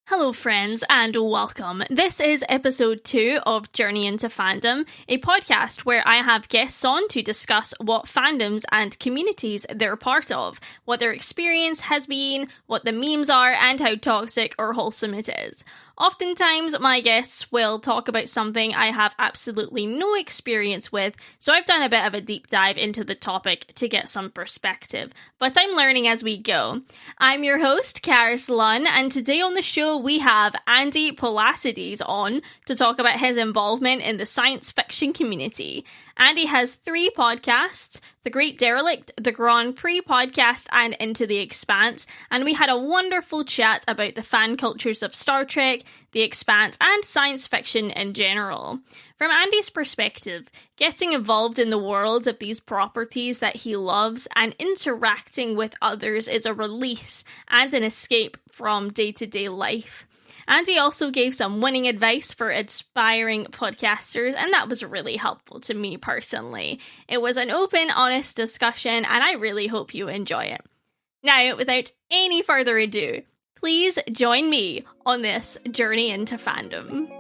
Hello friends and welcome. This is episode 2 of Journey into Fandom, a podcast where I have guests on to discuss what fandoms and communities they're a part of, what their experience has been, what the memes are, and how toxic or wholesome it is. Oftentimes, my guests will talk about something I have absolutely no experience with, so I've done a bit of a deep dive into the topic to get some perspective, but I'm learning as we go. I'm your host, Karis Lunn, and today on the show we have Andy Poulastides on to talk about his involvement in the science fiction community. Andy has 3 podcasts, the Great Derelict, the Grand Prix Podcast, and Into the Expanse, and we had a wonderful chat about the fan cultures of Star Trek, the Expanse, and science fiction in general. From Andy's perspective, getting involved in the world of these properties that he loves and interacting with others is a release and an escape from day-to-day life. Andy also gave some winning advice for aspiring podcasters, and that was really helpful to me personally. It was an open, honest discussion, and I really hope you enjoy it. Now, without any further ado, please join me on this journey into fandom.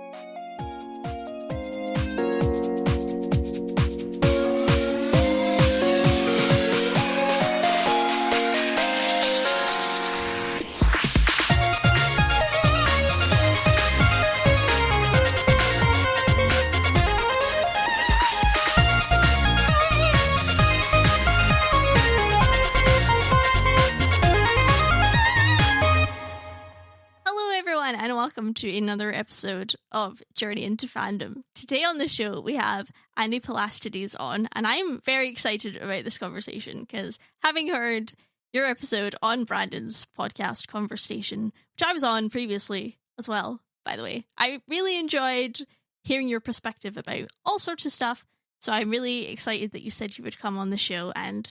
And welcome to another episode of Journey into Fandom. Today on the show we have Andy Poulastides on, and I'm very excited about this conversation because having heard your episode on Brandon's podcast Conversation, which I was on previously as well, by the way, I really enjoyed hearing your perspective about all sorts of stuff, so I'm really excited that you said you would come on the show, and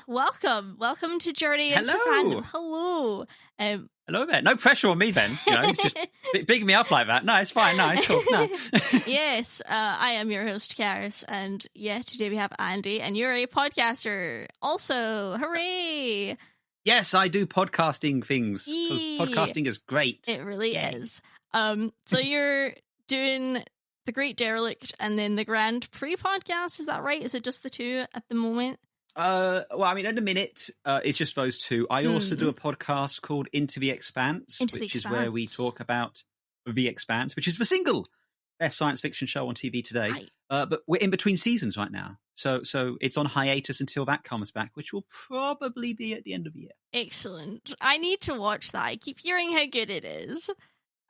welcome to Journey into Fandom. Hello. Hello there. No pressure on me then. You know, it's just bigging me up like that. No, it's fine. No, it's cool. No. Yes, I am your host, Karis, and today we have Andy, and you're a podcaster also. Hooray! Yes, I do podcasting things because podcasting is great. It really is. So you're doing the Great Derelict and then the Grand Prix Podcast. Is that right? Is it just the 2 at the moment? Well, I mean, at the minute, it's just those 2. I also do a podcast called Into the Expanse, which is where we talk about The Expanse, which is the single best science fiction show on TV today. Right. But we're in between seasons right now. So it's on hiatus until that comes back, which will probably be at the end of the year. Excellent. I need to watch that. I keep hearing how good it is.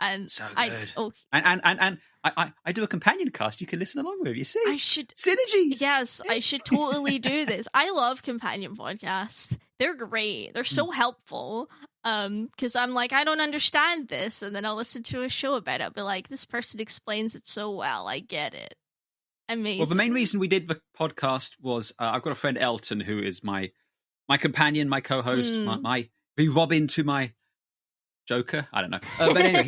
And so good. And I do a companion cast you can listen along with. You see, I should synergies. Yes, I should totally do this. I love companion podcasts. They're great. They're so helpful. Because I'm like, I don't understand this, and then I'll listen to a show about it. I'll be like, this person explains it so well. I get it. Amazing. Well, the main reason we did the podcast was I've got a friend Elton who is my companion, my co-host, the Robin to my Joker. I don't know, but anyway,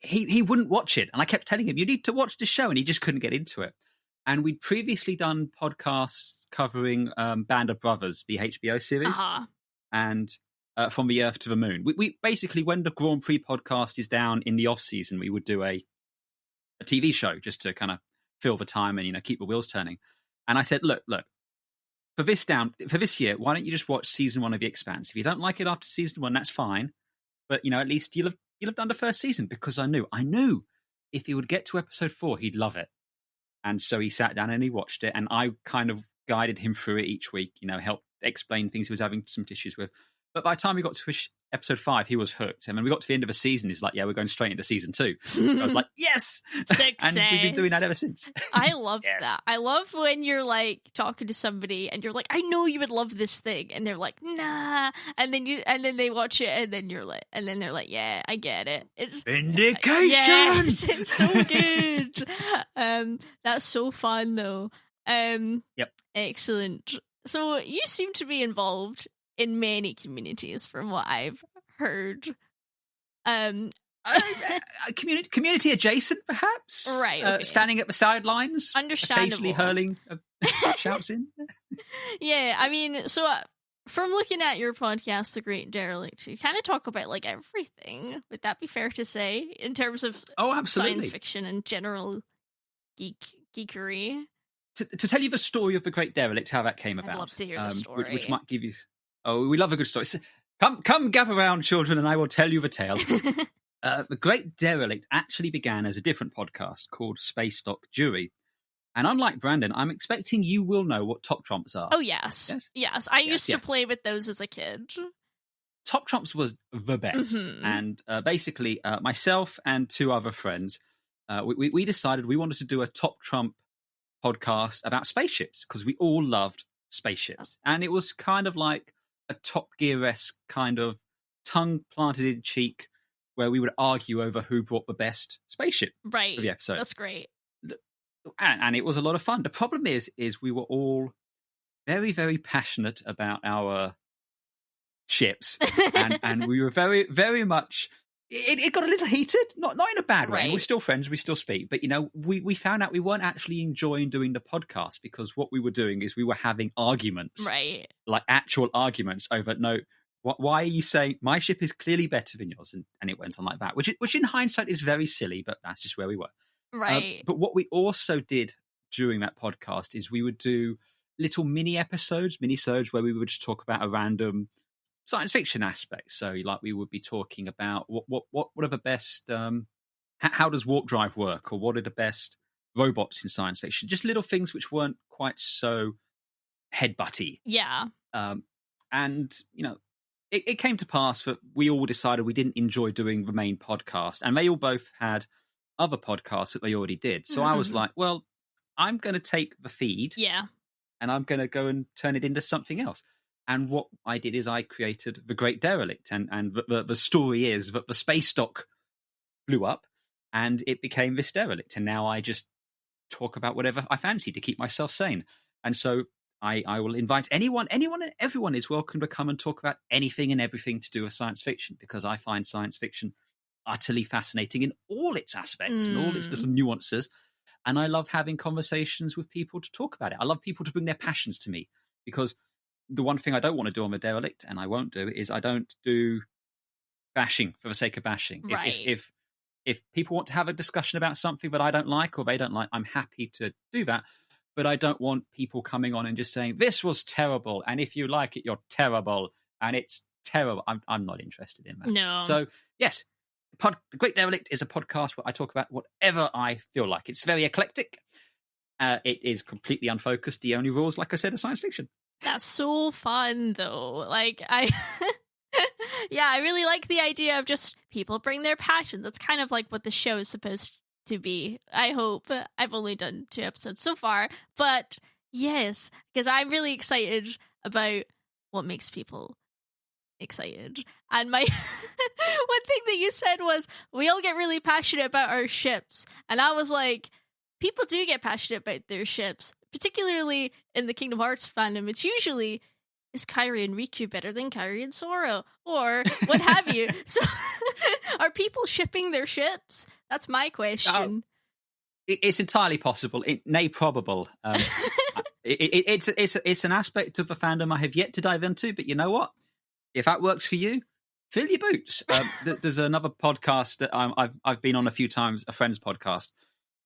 he wouldn't watch it, and I kept telling him you need to watch the show, and he just couldn't get into it. And we'd previously done podcasts covering Band of Brothers, the HBO series, and From the Earth to the Moon. We basically, when the Grand Prix podcast is down in the off season, we would do a TV show just to kind of fill the time and keep the wheels turning. And I said, look. For this year, why don't you just watch season 1 of The Expanse? If you don't like it after season 1, that's fine. But at least you'll have done the first season, because I knew if he would get to episode 4, he'd love it. And so he sat down and he watched it, and I kind of guided him through it each week. Helped explain things he was having some issues with. But by the time we got to episode 5, he was hooked. And when we got to the end of a season, he's like, yeah, we're going straight into season 2. I was like, yes! Success! And we've been doing that ever since. I love that. I love when you're like talking to somebody and you're like, I know you would love this thing. And they're like, nah. And then they watch it and then they're like, yeah, I get it. It's vindication! Yes, it's so good. That's so fun though. Yep. Excellent. So you seem to be involved in many communities from what I've heard. Community adjacent, perhaps? Right. Okay. Standing at the sidelines. Understandable. Occasionally hurling shouts in. Yeah, I mean, so From looking at your podcast, The Great Derelict, you kind of talk about like everything. Would that be fair to say in terms of science fiction and general geekery? To tell you the story of The Great Derelict, how that came about. I'd love to hear the story. Which might give you... Oh, we love a good story. So, come gather round, children, and I will tell you the tale. The Great Derelict actually began as a different podcast called Space Dock Jury. And unlike Brandon, I'm expecting you will know what Top Trumps are. Oh, yes. I used to play with those as a kid. Top Trumps was the best. Mm-hmm. And basically, myself and two other friends, we decided we wanted to do a Top Trump podcast about spaceships because we all loved spaceships. And it was kind of like a Top Gear-esque kind of tongue planted in cheek where we would argue over who brought the best spaceship for the episode. That's great. And it was a lot of fun. The problem is we were all very, very passionate about our ships. and we were very, very much... It got a little heated, not in a bad way. We're still friends, we still speak. But, we found out we weren't actually enjoying doing the podcast because what we were doing is we were having arguments. Right. Like actual arguments over, no, why are you saying my ship is clearly better than yours? And it went on like that, which in hindsight is very silly, but that's just where we were. Right. But what we also did during that podcast is we would do little mini-sodes where we would just talk about a random science fiction aspect. So like we would be talking about what are the best, how does warp drive work, or what are the best robots in science fiction? Just little things which weren't quite so headbutty. Yeah. And, it came to pass that we all decided we didn't enjoy doing the main podcast, and they all both had other podcasts that they already did. So I was like, well, I'm going to take the feed and I'm going to go and turn it into something else. And what I did is I created The Great Derelict. And the story is that the space dock blew up and it became this derelict. And now I just talk about whatever I fancy to keep myself sane. And so I will invite anyone and everyone is welcome to come and talk about anything and everything to do with science fiction, because I find science fiction utterly fascinating in all its aspects and all its little nuances. And I love having conversations with people to talk about it. I love people to bring their passions to me, because the one thing I don't want to do on the Derelict, and I won't do, is I don't do bashing for the sake of bashing. Right. If people want to have a discussion about something that I don't like or they don't like, I'm happy to do that. But I don't want people coming on and just saying, this was terrible, and if you like it, you're terrible, and it's terrible. I'm not interested in that. No. So, yes, The Great Derelict is a podcast where I talk about whatever I feel like. It's very eclectic. It is completely unfocused. The only rules, like I said, are science fiction. That's so fun, though. Like, I really like the idea of just people bring their passion. That's kind of like what the show is supposed to be. I hope. I've only done 2 episodes so far, but yes, because I'm really excited about what makes people excited. And my one thing that you said was, we all get really passionate about our ships. And I was like, people do get passionate about their ships, particularly in the Kingdom Hearts fandom. It's usually, is Kairi and Riku better than Kairi and Sora? Or what have you? So are people shipping their ships? That's my question. It's entirely possible, nay probable. It's an aspect of the fandom I have yet to dive into, but you know what? If that works for you, fill your boots. There's another podcast that I've been on a few times, a friend's podcast,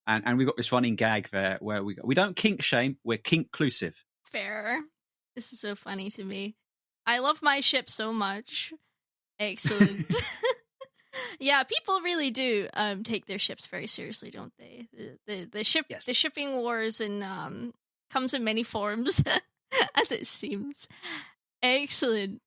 and we've got this running gag there where we don't kink shame, we're kink-clusive. Fair. This is so funny to me. I love my ship so much. Excellent. Yeah, people really do take their ships very seriously, don't they? The shipping wars and comes in many forms, as it seems. Excellent.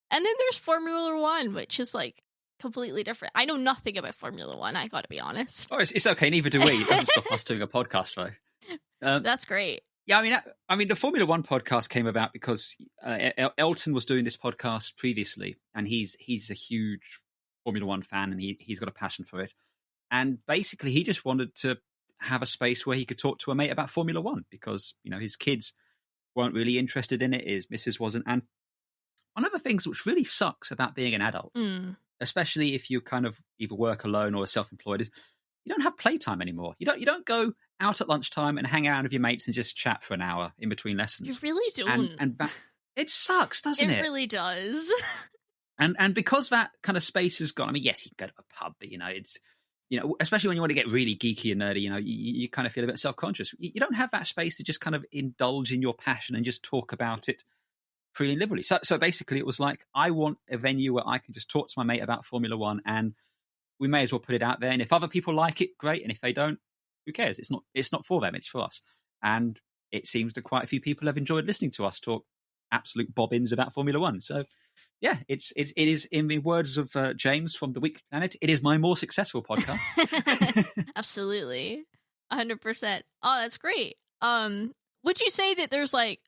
And then there's Formula One, which is like completely different. I know nothing about Formula One, I gotta be honest. Oh, it's okay, neither do we. It doesn't stop us doing a podcast, though. That's great. Yeah, I mean, the Formula One podcast came about because Elton was doing this podcast previously, and he's a huge Formula One fan, and he's got a passion for it. And basically, he just wanted to have a space where he could talk to a mate about Formula One, because his kids weren't really interested in it, his missus wasn't. And one of the things which really sucks about being an adult, especially if you kind of either work alone or are self-employed, is you don't have playtime anymore. You don't go out at lunchtime and hang out with your mates and just chat for an hour in between lessons. You really don't. And It sucks, doesn't it? It really does. And because that kind of space is gone, I mean, yes, you can go to a pub, but, it's, especially when you want to get really geeky and nerdy, you kind of feel a bit self-conscious. You don't have that space to just kind of indulge in your passion and just talk about it freely and liberally. So basically, it was like, I want a venue where I can just talk to my mate about Formula One, and we may as well put it out there. And if other people like it, great. And if they don't, who cares? It's not for them, it's for us. And it seems that quite a few people have enjoyed listening to us talk absolute bobbins about Formula One. So yeah, it is, in the words of James from The Weekly Planet, it is my more successful podcast. Absolutely. 100%. Oh, that's great. Would you say that there's like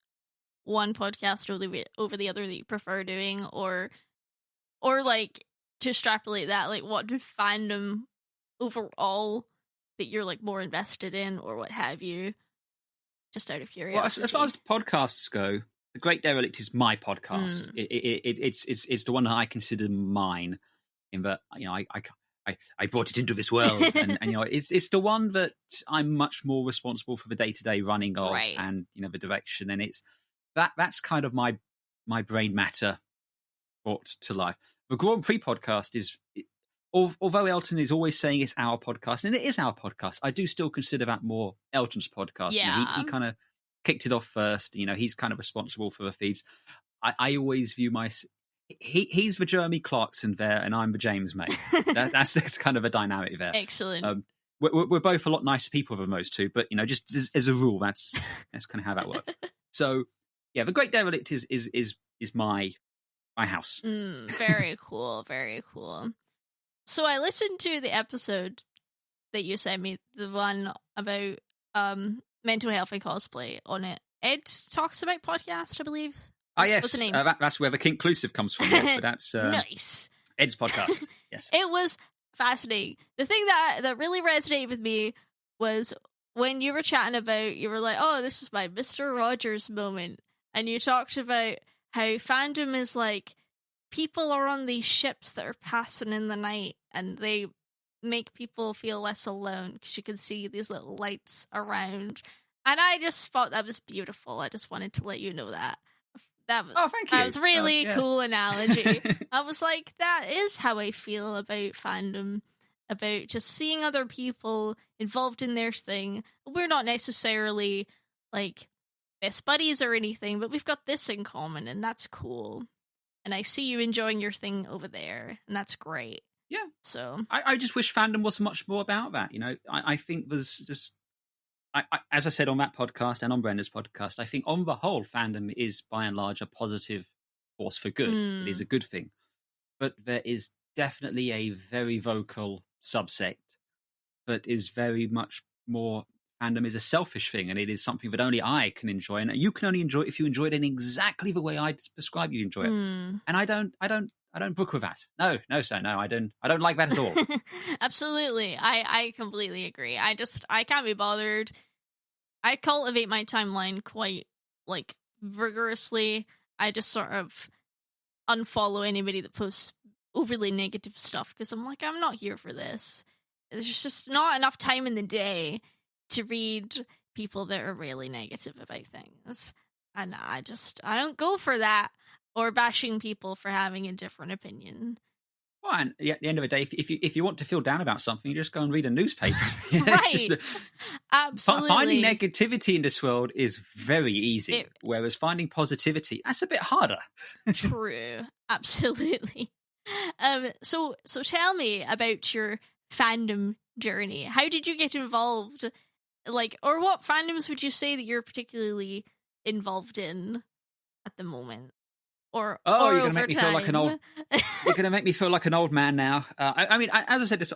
one podcast over the other that you prefer doing, or like, to extrapolate that, like, what do fandom overall that you're like more invested in, or what have you? Just out of curiosity. Well, as far as podcasts go, The Great Derelict is my podcast. It's the one that I consider mine, in that I brought it into this world, and it's the one that I'm much more responsible for the day-to-day running of, right. And the direction, and it's that's kind of my brain matter brought to life. The Grand Prix Podcast is, although Elton is always saying it's our podcast, and it is our podcast, I do still consider that more Elton's podcast. Yeah. He kind of kicked it off first. He's kind of responsible for the feeds. I always view he's the Jeremy Clarkson there, and I'm the James May. That's kind of a dynamic there. Excellent. We're both a lot nicer people than those two, but just as a rule, that's kind of how that works. So yeah, The Great Derelict is my house. Very cool. Very cool. So I listened to the episode that you sent me, the one about mental health and cosplay on it. Ed Talks About Podcast, I believe. Ah, yes. What's the name? That's where the Kinklusive comes from. Yes, but that's nice. Ed's podcast. Yes. It was fascinating. The thing that really resonated with me was when you were chatting about, you were like, oh, this is my Mr. Rogers moment. And you talked about how fandom is like, people are on these ships that are passing in the night, and they make people feel less alone because you can see these little lights around. And I just thought that was beautiful. I just wanted to let you know that. Thank you. That was really cool analogy. I was like, that is how I feel about fandom, about just seeing other people involved in their thing. We're not necessarily like best buddies or anything, but we've got this in common, and that's cool. And I see you enjoying your thing over there, and that's great. Yeah. So I just wish fandom was much more about that. I think there's just, as I said on that podcast and on Brenda's podcast, I think on the whole, fandom is by and large a positive force for good. It is a good thing. But there is definitely a very vocal subsect that is very much more, fandom is a selfish thing, and it is something that only I can enjoy, and you can only enjoy it if you enjoy it in exactly the way I describe you enjoy it. And I don't brook with that. No, sir, no, I don't like that at all. Absolutely. I completely agree. I can't be bothered. I cultivate my timeline quite like vigorously. I just sort of unfollow anybody that posts overly negative stuff, because I'm like, I'm not here for this. There's just not enough time in the day to read people that are really negative about things. And I don't go for that, or bashing people for having a different opinion. Well, and at the end of the day, if you want to feel down about something, you just go and read a newspaper. Right. Absolutely. Finding negativity in this world is very easy, whereas finding positivity, that's a bit harder. True. Absolutely. So tell me about your fandom journey. How did you get involved? Or what fandoms would you say that you're particularly involved in at the moment? You're gonna make me feel like an old. You're gonna make me feel like an old man now. I mean, as I said, this,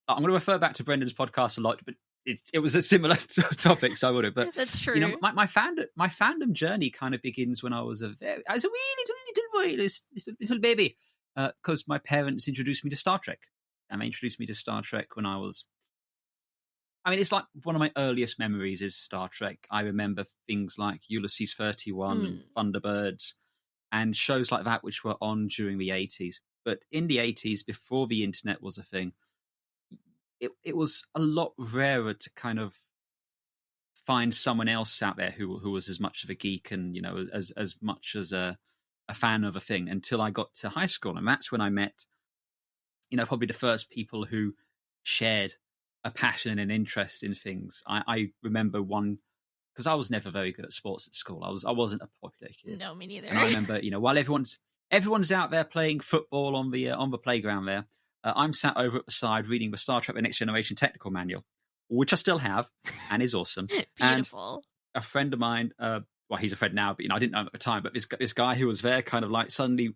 I'm going to refer back to Brendan's podcast a lot, but it was a similar topic, so I would have. But that's true. My fandom journey kind of begins when I was a wee little baby, because my parents introduced me to Star Trek, and they introduced me to Star Trek when I was. I mean, it's like one of my earliest memories is Star Trek. I remember things like Ulysses 31, Thunderbirds, and shows like that which were on during the 80s. But in the 80s, before the internet was a thing, it was a lot rarer to kind of find someone else out there who was as much of a geek and, as much as a fan of a thing until I got to high school. And that's when I met, probably the first people who shared a passion and an interest in things. I remember one, because I was never very good at sports at school. I wasn't a popular kid. No, me neither. And I remember, while everyone's out there playing football on the playground there, I'm sat over at the side reading the Star Trek: The Next Generation technical manual, which I still have and is awesome. Beautiful. And a friend of mine, well, he's a friend now, but I didn't know him at the time. But this guy who was there kind of like suddenly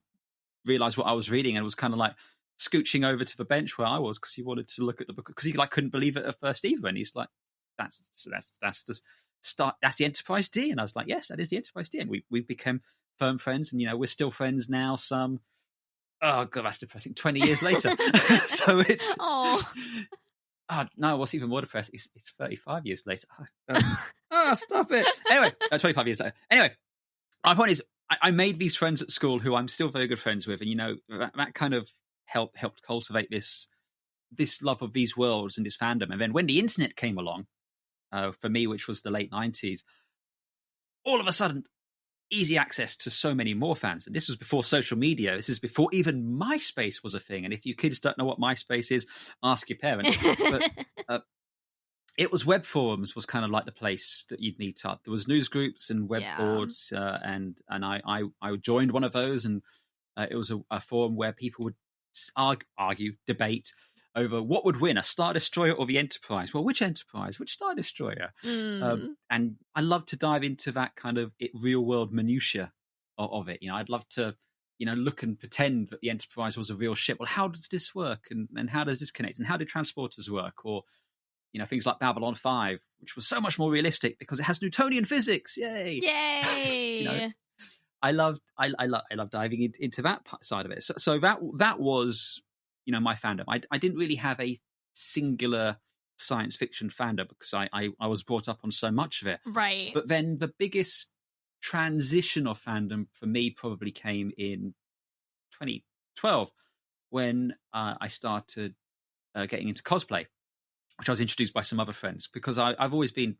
realized what I was reading and was kind of like scooching over to the bench where I was because he wanted to look at the book because he like couldn't believe it at first either. And he's like, "That's the start. That's the Enterprise D." And I was like, "Yes, that is the Enterprise D." And we've become firm friends, and we're still friends now. Oh god, that's depressing. 20 years later, so it's no. What's even more depressing? It's 35 years later. Stop it. Anyway, 25 years later. Anyway, my point is, I made these friends at school who I'm still very good friends with, and that kind of helped cultivate this love of these worlds and this fandom. And then when the internet came along, for me, which was the late 90s, all of a sudden, easy access to so many more fans. And this was before social media. This is before even MySpace was a thing. And if you kids don't know what MySpace is, ask your parents. But it was web forums was kind of like the place that you'd meet up. There was news groups and web boards, and I joined one of those, and it was a forum where people would argue, debate over what would win, a Star Destroyer or the Enterprise. Well, which Enterprise? Which Star Destroyer? And I love to dive into that kind of real-world minutiae of it. I'd love to, look and pretend that the Enterprise was a real ship. Well, how does this work? And how does this connect? And how do transporters work? Or, things like Babylon 5, which was so much more realistic because it has Newtonian physics. Yay! Yay! I love diving into that side of it. So that was, my fandom. I didn't really have a singular science fiction fandom because I was brought up on so much of it. Right. But then the biggest transition of fandom for me probably came in 2012 when I started getting into cosplay, which I was introduced by some other friends because I've always been,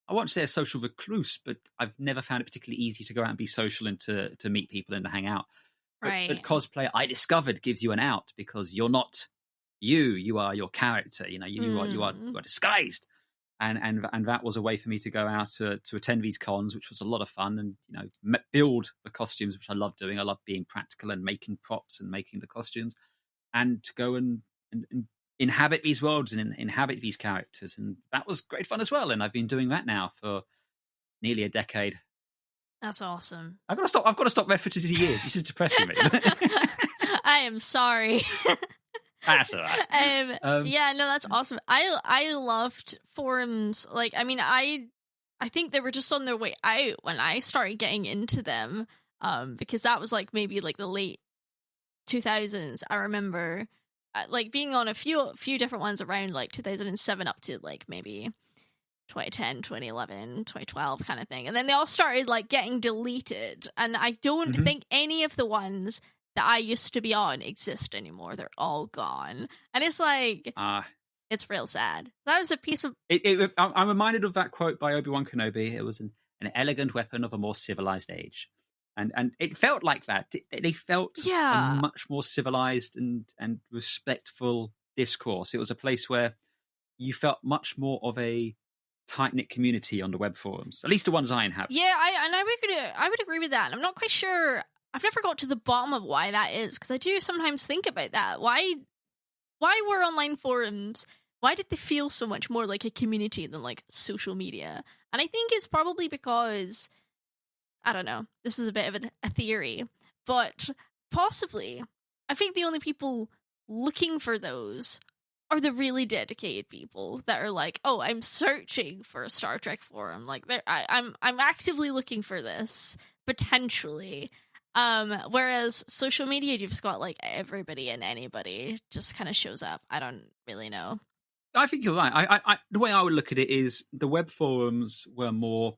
I won't say a social recluse, but I've never found it particularly easy to go out and be social and to meet people and to hang out. Right. But cosplay, I discovered, gives you an out because you're not you are your character. You are disguised, and that was a way for me to go out to attend these cons, which was a lot of fun, and build the costumes, which I love doing. I love being practical and making props and making the costumes, and to go and inhabit these worlds and inhabit these characters, and that was great fun as well. And I've been doing that now for nearly a decade. That's awesome. I've got to stop referencing to years. This is depressing me. I am sorry. That's all right. Yeah, no, that's awesome. I loved forums. Like, I mean, I think they were just on their way out when I started getting into them. Because that was like maybe like the late 2000s. I remember like being on a few different ones around like 2007 up to like maybe 2010, 2011, 2012 kind of thing. And then they all started like getting deleted. And I don't think any of the ones that I used to be on exist anymore. They're all gone. And it's like, it's real sad. That was a piece of... I'm reminded of that quote by Obi-Wan Kenobi. It was an elegant weapon of a more civilized age. And it felt like that. They felt a much more civilized and respectful discourse. It was a place where you felt much more of a tight-knit community on the web forums, at least the ones I inhabit. Yeah, I would agree with that. I'm not quite sure. I've never got to the bottom of why that is, because I do sometimes think about that. Why were online forums? Why did they feel so much more like a community than like social media? And I think it's probably because, I don't know, this is a bit of a theory, but possibly I think the only people looking for those are the really dedicated people that are like, oh, I'm searching for a Star Trek forum. Like, I'm actively looking for this, potentially. Whereas social media, you've just got like everybody and anybody just kind of shows up. I don't really know. I think you're right. I the way I would look at it is the web forums were more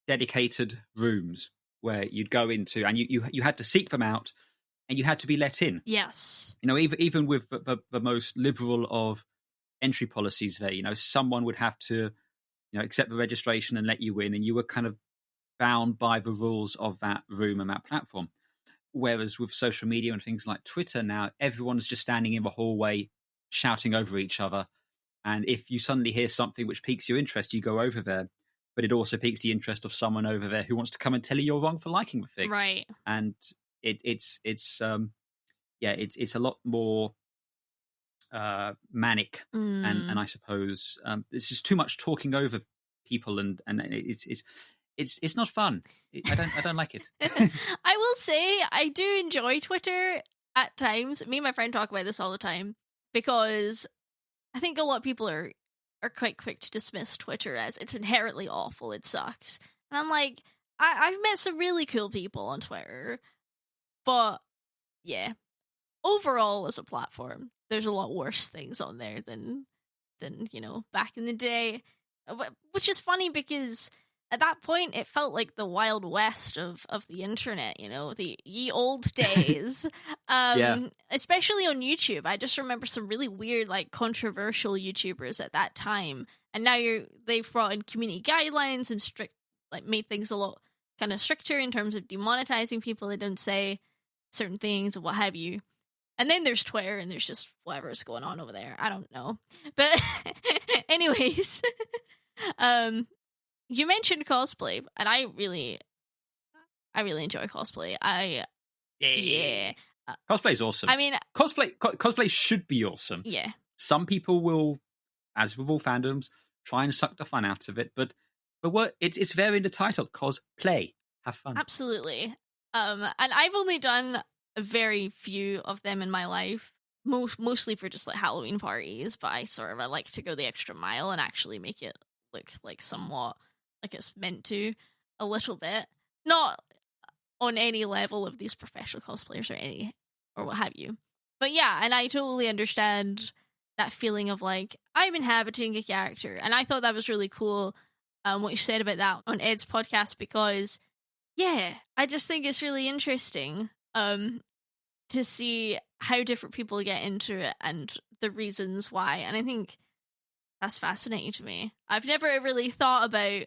dedicated rooms where you'd go into, and you had to seek them out. And you had to be let in. Yes. Even with the most liberal of entry policies there, someone would have to accept the registration and let you in, and you were kind of bound by the rules of that room and that platform. Whereas with social media and things like Twitter now, everyone's just standing in the hallway shouting over each other. And if you suddenly hear something which piques your interest, you go over there. But it also piques the interest of someone over there who wants to come and tell you you're wrong for liking the thing. Right. And it's a lot more manic, and I suppose there's just too much talking over people, and it's not fun. I don't like it. I will say I do enjoy Twitter at times. Me and my friend talk about this all the time because I think a lot of people are quite quick to dismiss Twitter as it's inherently awful, it sucks. And I'm like, I've met some really cool people on Twitter, but yeah, overall as a platform, there's a lot worse things on there than back in the day, which is funny because at that point it felt like the Wild West of the internet, the ye old days. Especially on YouTube. I just remember some really weird, like, controversial YouTubers at that time, and now they've brought in community guidelines and made things a lot kind of stricter in terms of demonetizing people that don't say certain things and what have you. And then there's Twitter, and there's just whatever's going on over there. I don't know. But anyways, you mentioned cosplay, and I really enjoy cosplay. Cosplay is awesome. I mean, cosplay should be awesome. Yeah. Some people will, as with all fandoms, try and suck the fun out of it, but it's very in the title, cosplay. Have fun. Absolutely. And I've only done a very few of them in my life, mostly for just like Halloween parties, but I like to go the extra mile and actually make it look like somewhat like it's meant to, a little bit. Not on any level of these professional cosplayers or what have you. But yeah, and I totally understand that feeling of like, I'm inhabiting a character. And I thought that was really cool, what you said about that on Ed's podcast, because yeah, I just think it's really interesting to see how different people get into it and the reasons why. And I think that's fascinating to me. I've never really thought about,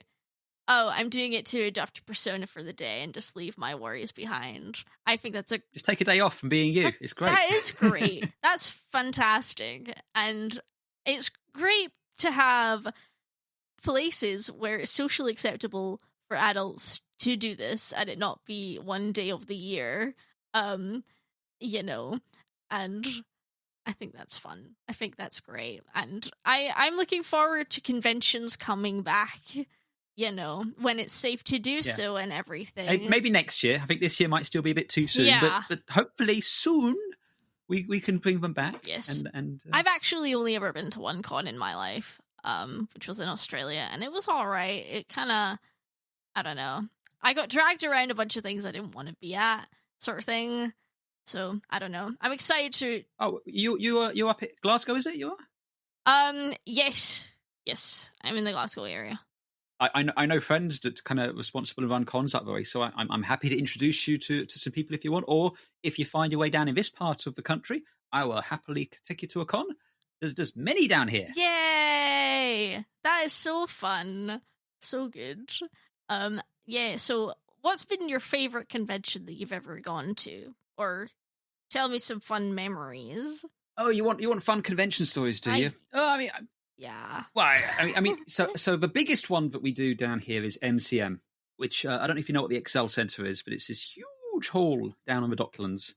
I'm doing it to adopt a persona for the day and just leave my worries behind. I think that's just take a day off from being you. It's great. That is great. That's fantastic. And it's great to have places where it's socially acceptable for adults to do this and it not be one day of the year. And I think that's fun. I think that's great. And I'm looking forward to conventions coming back, when it's safe to do so and everything. Maybe next year. I think this year might still be a bit too soon, but hopefully soon we can bring them back. Yes. And I've actually only ever been to one con in my life, which was in Australia, and it was all right. It kind of, I don't know. I got dragged around a bunch of things I didn't want to be at, sort of thing. So I don't know. I'm excited to. Oh, you're up at Glasgow, is it? You are? Yes. I'm in the Glasgow area. I know friends that kind of responsible and run cons that way, so I'm happy to introduce you to some people if you want, or if you find your way down in this part of the country, I will happily take you to a con. There's many down here. Yay! That is so fun, so good. Yeah. So, what's been your favorite convention that you've ever gone to, or tell me some fun memories? Oh, you want fun convention stories, do you? Oh, I mean. Yeah. Well, I mean, so the biggest one that we do down here is MCM, which I don't know if you know what the Excel Centre is, but it's this huge hall down on the Docklands,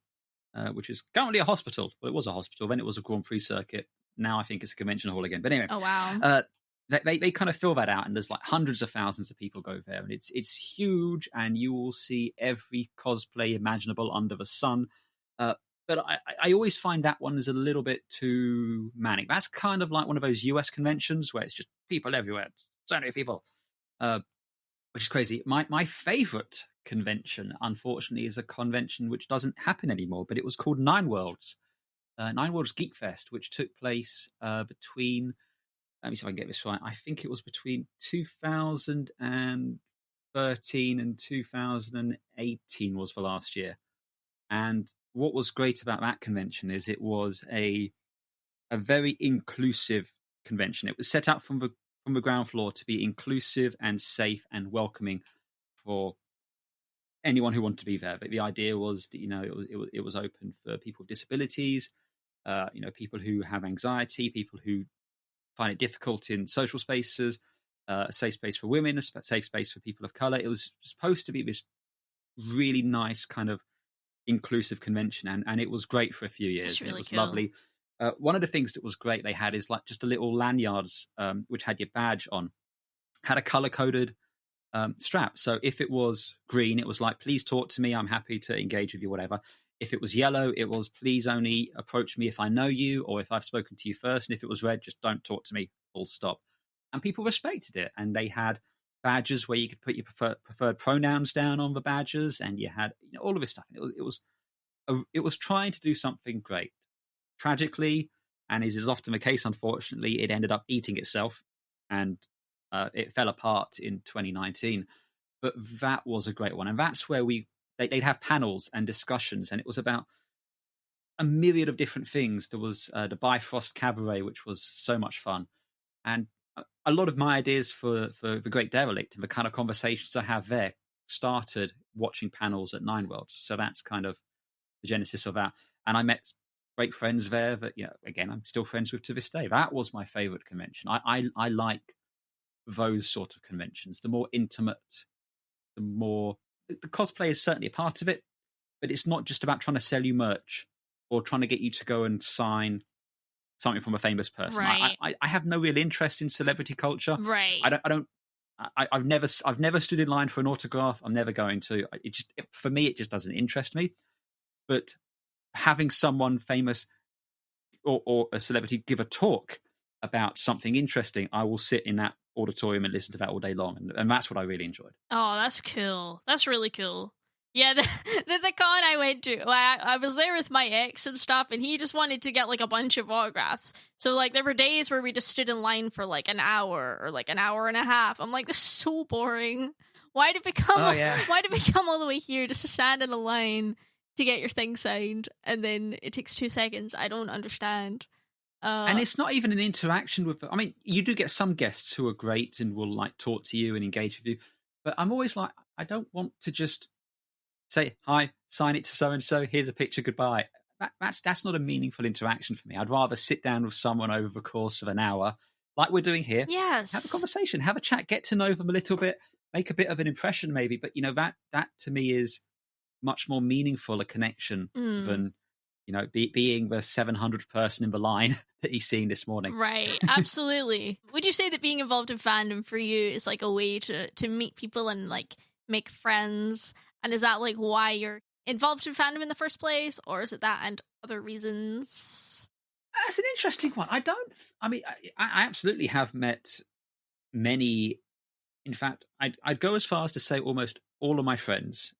which is currently a hospital. Well, it was a hospital, then it was a Grand Prix circuit. Now I think it's a convention hall again. But anyway, oh wow, they kind of fill that out, and there's like hundreds of thousands of people go there, and it's huge, and you will see every cosplay imaginable under the sun. But I always find that one is a little bit too manic. That's kind of like one of those US conventions where it's just people everywhere, so many people, which is crazy. My favorite convention, unfortunately, is a convention which doesn't happen anymore, but it was called Nine Worlds. Nine Worlds Geek Fest, which took place between, let me see if I can get this right, I think it was between 2013 and 2018 was for last year. And what was great about that convention is it was a very inclusive convention. It was set out from from the ground floor to be inclusive and safe and welcoming for anyone who wanted to be there. But the idea was that, it was open for people with disabilities, people who have anxiety, people who find it difficult in social spaces, a safe space for women, a safe space for people of color. It was supposed to be this really nice kind of inclusive convention, and it was great for a few years. Really it was cool. Lovely. One of the things that was great they had is like just a little lanyards which had your badge on, had a color-coded strap. So if it was green, it was like, please talk to me, I'm happy to engage with you, whatever. If it was yellow, it was, please only approach me if I know you or if I've spoken to you first. And if it was red, just don't talk to me, full stop. And people respected it. And they had badges where you could put your preferred pronouns down on the badges, and you had all of this stuff. It was trying to do something great. Tragically, and as is often the case, unfortunately, it ended up eating itself, and it fell apart in 2019. But that was a great one, and that's where they'd have panels and discussions, and it was about a myriad of different things. There was the Bifrost Cabaret, which was so much fun, and a lot of my ideas for the Great Derelict and the kind of conversations I have there started watching panels at Nine Worlds. So that's kind of the genesis of that, and I met great friends there that, again, I'm still friends with to this day. That was my favorite convention. I like those sort of conventions, the more intimate, the more... The cosplay is certainly a part of it, but it's not just about trying to sell you merch or trying to get you to go and sign something from a famous person. Right. I have no real interest in celebrity culture. Right. I've never stood in line for an autograph. I'm never going to. For me, it just doesn't interest me. But having someone famous or a celebrity give a talk about something interesting, I will sit in that auditorium and listen to that all day long, and that's what I really enjoyed. Oh, that's cool. That's really cool. Yeah, the con I went to, I was there with my ex and stuff, and he just wanted to get like a bunch of autographs. So like there were days where we just stood in line for like an hour or like an hour and a half. I'm like, this is so boring. Why did it come all the way here just to stand in a line to get your thing signed, and then it takes 2 seconds? I don't understand. And it's not even an interaction with... I mean, you do get some guests who are great and will like talk to you and engage with you, but I'm always like, I don't want to just say, hi, sign it to so-and-so, here's a picture, goodbye. That's not a meaningful interaction for me. I'd rather sit down with someone over the course of an hour, like we're doing here. Yes. Have a conversation, have a chat, get to know them a little bit, make a bit of an impression maybe. But, that to me is much more meaningful a connection than... being the 700th person in the line that he's seeing this morning. Right, absolutely. Would you say that being involved in fandom for you is like a way to meet people and like make friends? And is that like why you're involved in fandom in the first place? Or is it that and other reasons? That's an interesting one. I absolutely have met many. In fact, I'd go as far as to say almost all of my friends,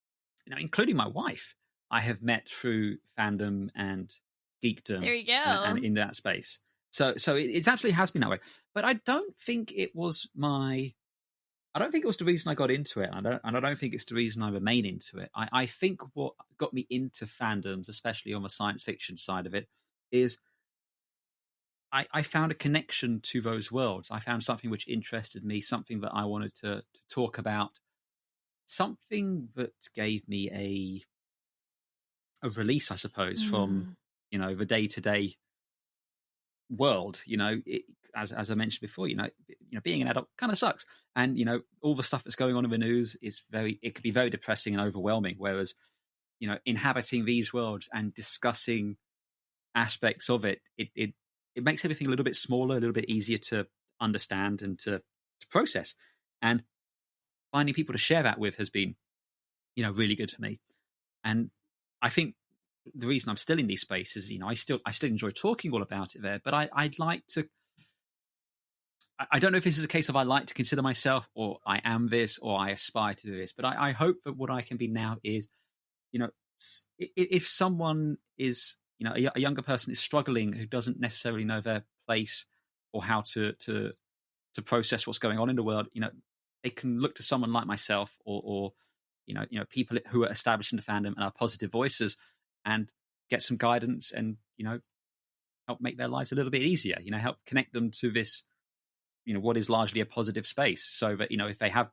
including my wife, I have met through fandom and geekdom. There you go. And in that space. So it absolutely has been that way. But I don't think it was the reason I got into it. And I don't think it's the reason I remain into it. I think what got me into fandoms, especially on the science fiction side of it, is I found a connection to those worlds. I found something which interested me, something that I wanted to talk about, something that gave me a release, I suppose, from the day-to-day world. As I mentioned before, being an adult kind of sucks, and all the stuff that's going on in the news it could be very depressing and overwhelming. Whereas inhabiting these worlds and discussing aspects of it makes everything a little bit smaller, a little bit easier to understand and to process. And finding people to share that with has been really good for me. And I think the reason I'm still in these spaces, I still enjoy talking all about it there, but I'd like to... I don't know if this is a case of I like to consider myself, or I am this, or I aspire to do this, but I hope that what I can be now is, if someone is, a younger person is struggling who doesn't necessarily know their place or how to process what's going on in the world, they can look to someone like myself or people who are established in the fandom and are positive voices, and get some guidance and help make their lives a little bit easier. Help connect them to this what is largely a positive space, so that if they have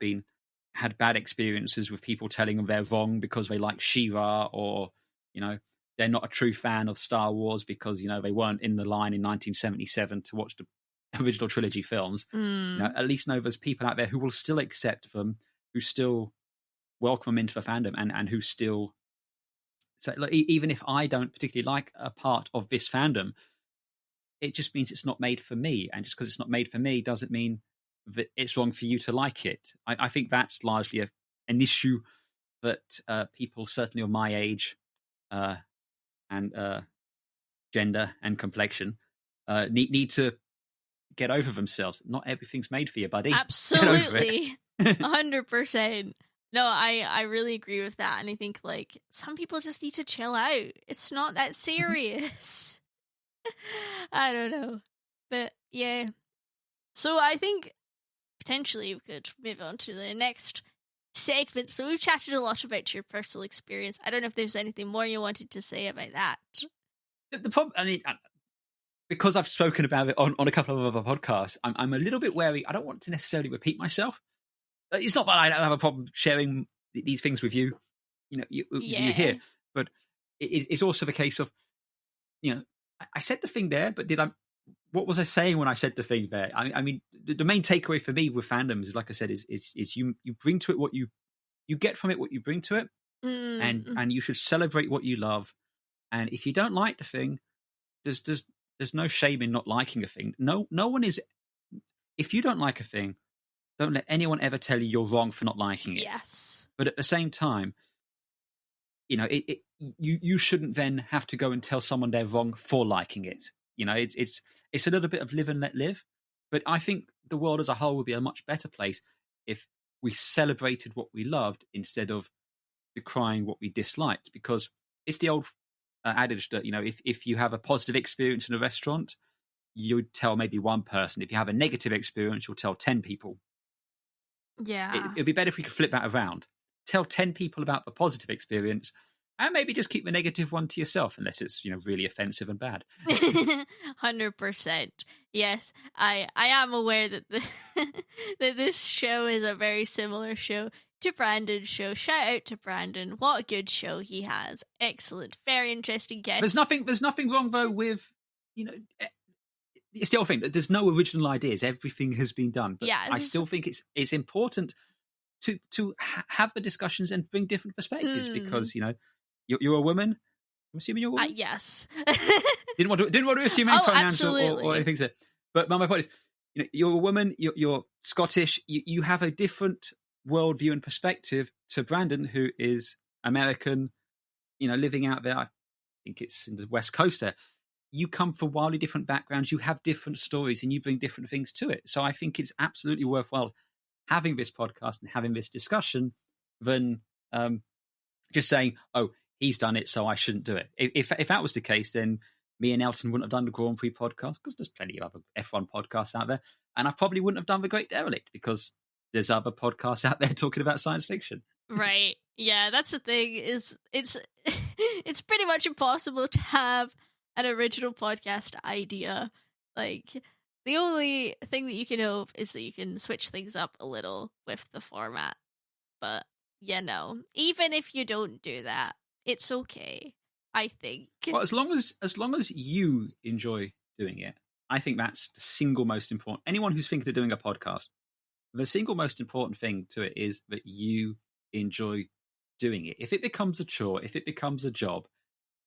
had bad experiences with people telling them they're wrong because they like She-Ra, or they're not a true fan of Star Wars because they weren't in the line in 1977 to watch the original trilogy films. At least know there's people out there who will still accept them, who still welcome them into the fandom, and who still say, look, even if I don't particularly like a part of this fandom, it just means it's not made for me. And just because it's not made for me doesn't mean that it's wrong for you to like it. I think that's largely an issue that people, certainly of my age and gender and complexion, need to get over themselves. Not everything's made for you, buddy. Absolutely. 100%. No, I really agree with that. And I think, like, some people just need to chill out. It's not that serious. I don't know. But, yeah. So I think potentially we could move on to the next segment. So we've chatted a lot about your personal experience. I don't know if there's anything more you wanted to say about that. The problem, because I've spoken about it on a couple of other podcasts, I'm a little bit wary. I don't want to necessarily repeat myself. It's not that I don't have a problem sharing these things with you, you here, but it's also the case of, I said the thing there, but what was I saying when I said the thing there? I mean, the main takeaway for me with fandoms is, like I said, is you bring to it what you get from it, what you bring to it, and you should celebrate what you love. And if you don't like the thing, there's no shame in not liking a thing. No one is. If you don't like a thing, don't let anyone ever tell you you're wrong for not liking it. Yes. But at the same time, you shouldn't then have to go and tell someone they're wrong for liking it. It's a little bit of live and let live. But I think the world as a whole would be a much better place if we celebrated what we loved instead of decrying what we disliked. Because it's the old adage that, if you have a positive experience in a restaurant, you'd tell maybe one person. If you have a negative experience, you'll tell 10 people. Yeah. It'd be better if we could flip that around. Tell 10 people about the positive experience, and maybe just keep the negative one to yourself, unless it's really offensive and bad. 100%. Yes, I am aware that that this show is a very similar show to Brandon's show. Shout out to Brandon. What a good show he has. Excellent. Very interesting guest. There's nothing wrong though with it's the old thing. There's no original ideas. Everything has been done. But I still think it's important to have the discussions and bring different perspectives because you're a woman. I'm assuming you're a woman. Yes. didn't want to assume any pronouns absolutely. or anything. So, but my point is, you're a woman. You're Scottish. You have a different worldview and perspective to Brandon, who is American. Living out there. I think it's in the West Coast there. You come from wildly different backgrounds, you have different stories, and you bring different things to it. So I think it's absolutely worthwhile having this podcast and having this discussion than just saying, oh, he's done it, so I shouldn't do it. If that was the case, then me and Elton wouldn't have done the Grand Prix podcast because there's plenty of other F1 podcasts out there. And I probably wouldn't have done the Great Derelict because there's other podcasts out there talking about science fiction. Right. Yeah, that's the thing, is it's pretty much impossible to have an original podcast idea. Like, the only thing that you can hope is that you can switch things up a little with the format. But, even if you don't do that, it's okay, I think. Well, as long as you enjoy doing it, I think that's the single most important. Anyone who's thinking of doing a podcast, the single most important thing to it is that you enjoy doing it. If it becomes a chore, if it becomes a job,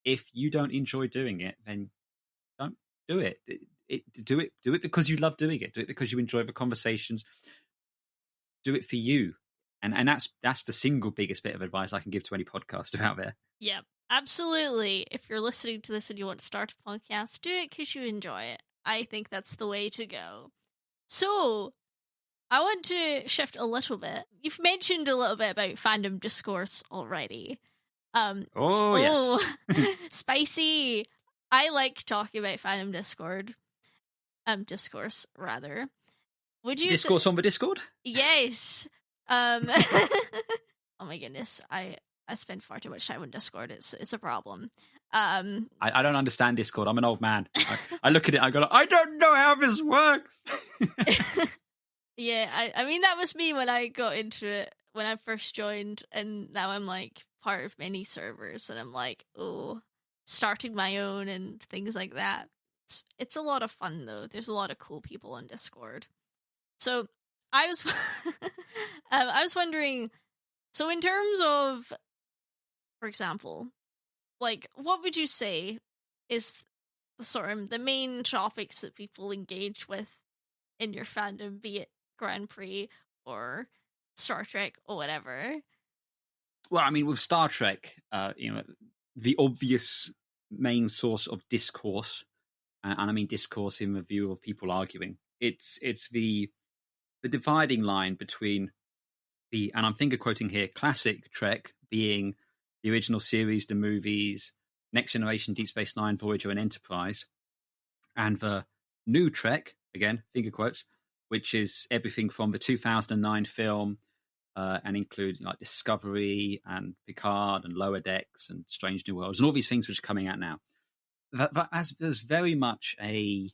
if you don't enjoy doing it, then don't do it. Do it because you love doing it. Do it because you enjoy the conversations. Do it for you, and that's the single biggest bit of advice I can give to any podcaster out there. Yeah, absolutely. If you're listening to this and you want to start a podcast, do it because you enjoy it. I think that's the way to go. So, I want to shift a little bit. You've mentioned a little bit about Fandom Discourse already. Yes. Spicy. I like talking about Fandom Discourse, rather. Would you Discourse on the Discord? Yes. Oh my goodness. I spend far too much time on Discord. It's a problem. I don't understand Discord. I'm an old man. I look at it, I go, I don't know how this works. Yeah, I mean, that was me when I got into it, when I first joined, and now I'm like part of many servers, and I'm like, oh, starting my own and things like that. It's a lot of fun, though. There's a lot of cool people on Discord. So I was I was wondering, so in terms of, for example, like, what would you say is the sort of the main topics that people engage with in your fandom, be it Grand Prix or Star Trek or whatever? Well, I mean, with Star Trek, the obvious main source of discourse, and I mean discourse in the view of people arguing, it's the dividing line between and I'm finger quoting here, classic Trek being the original series, the movies, Next Generation, Deep Space Nine, Voyager, and Enterprise, and the new Trek, again, finger quotes, which is everything from the 2009 film and include like Discovery and Picard and Lower Decks and Strange New Worlds and all these things which are coming out now. There's very much a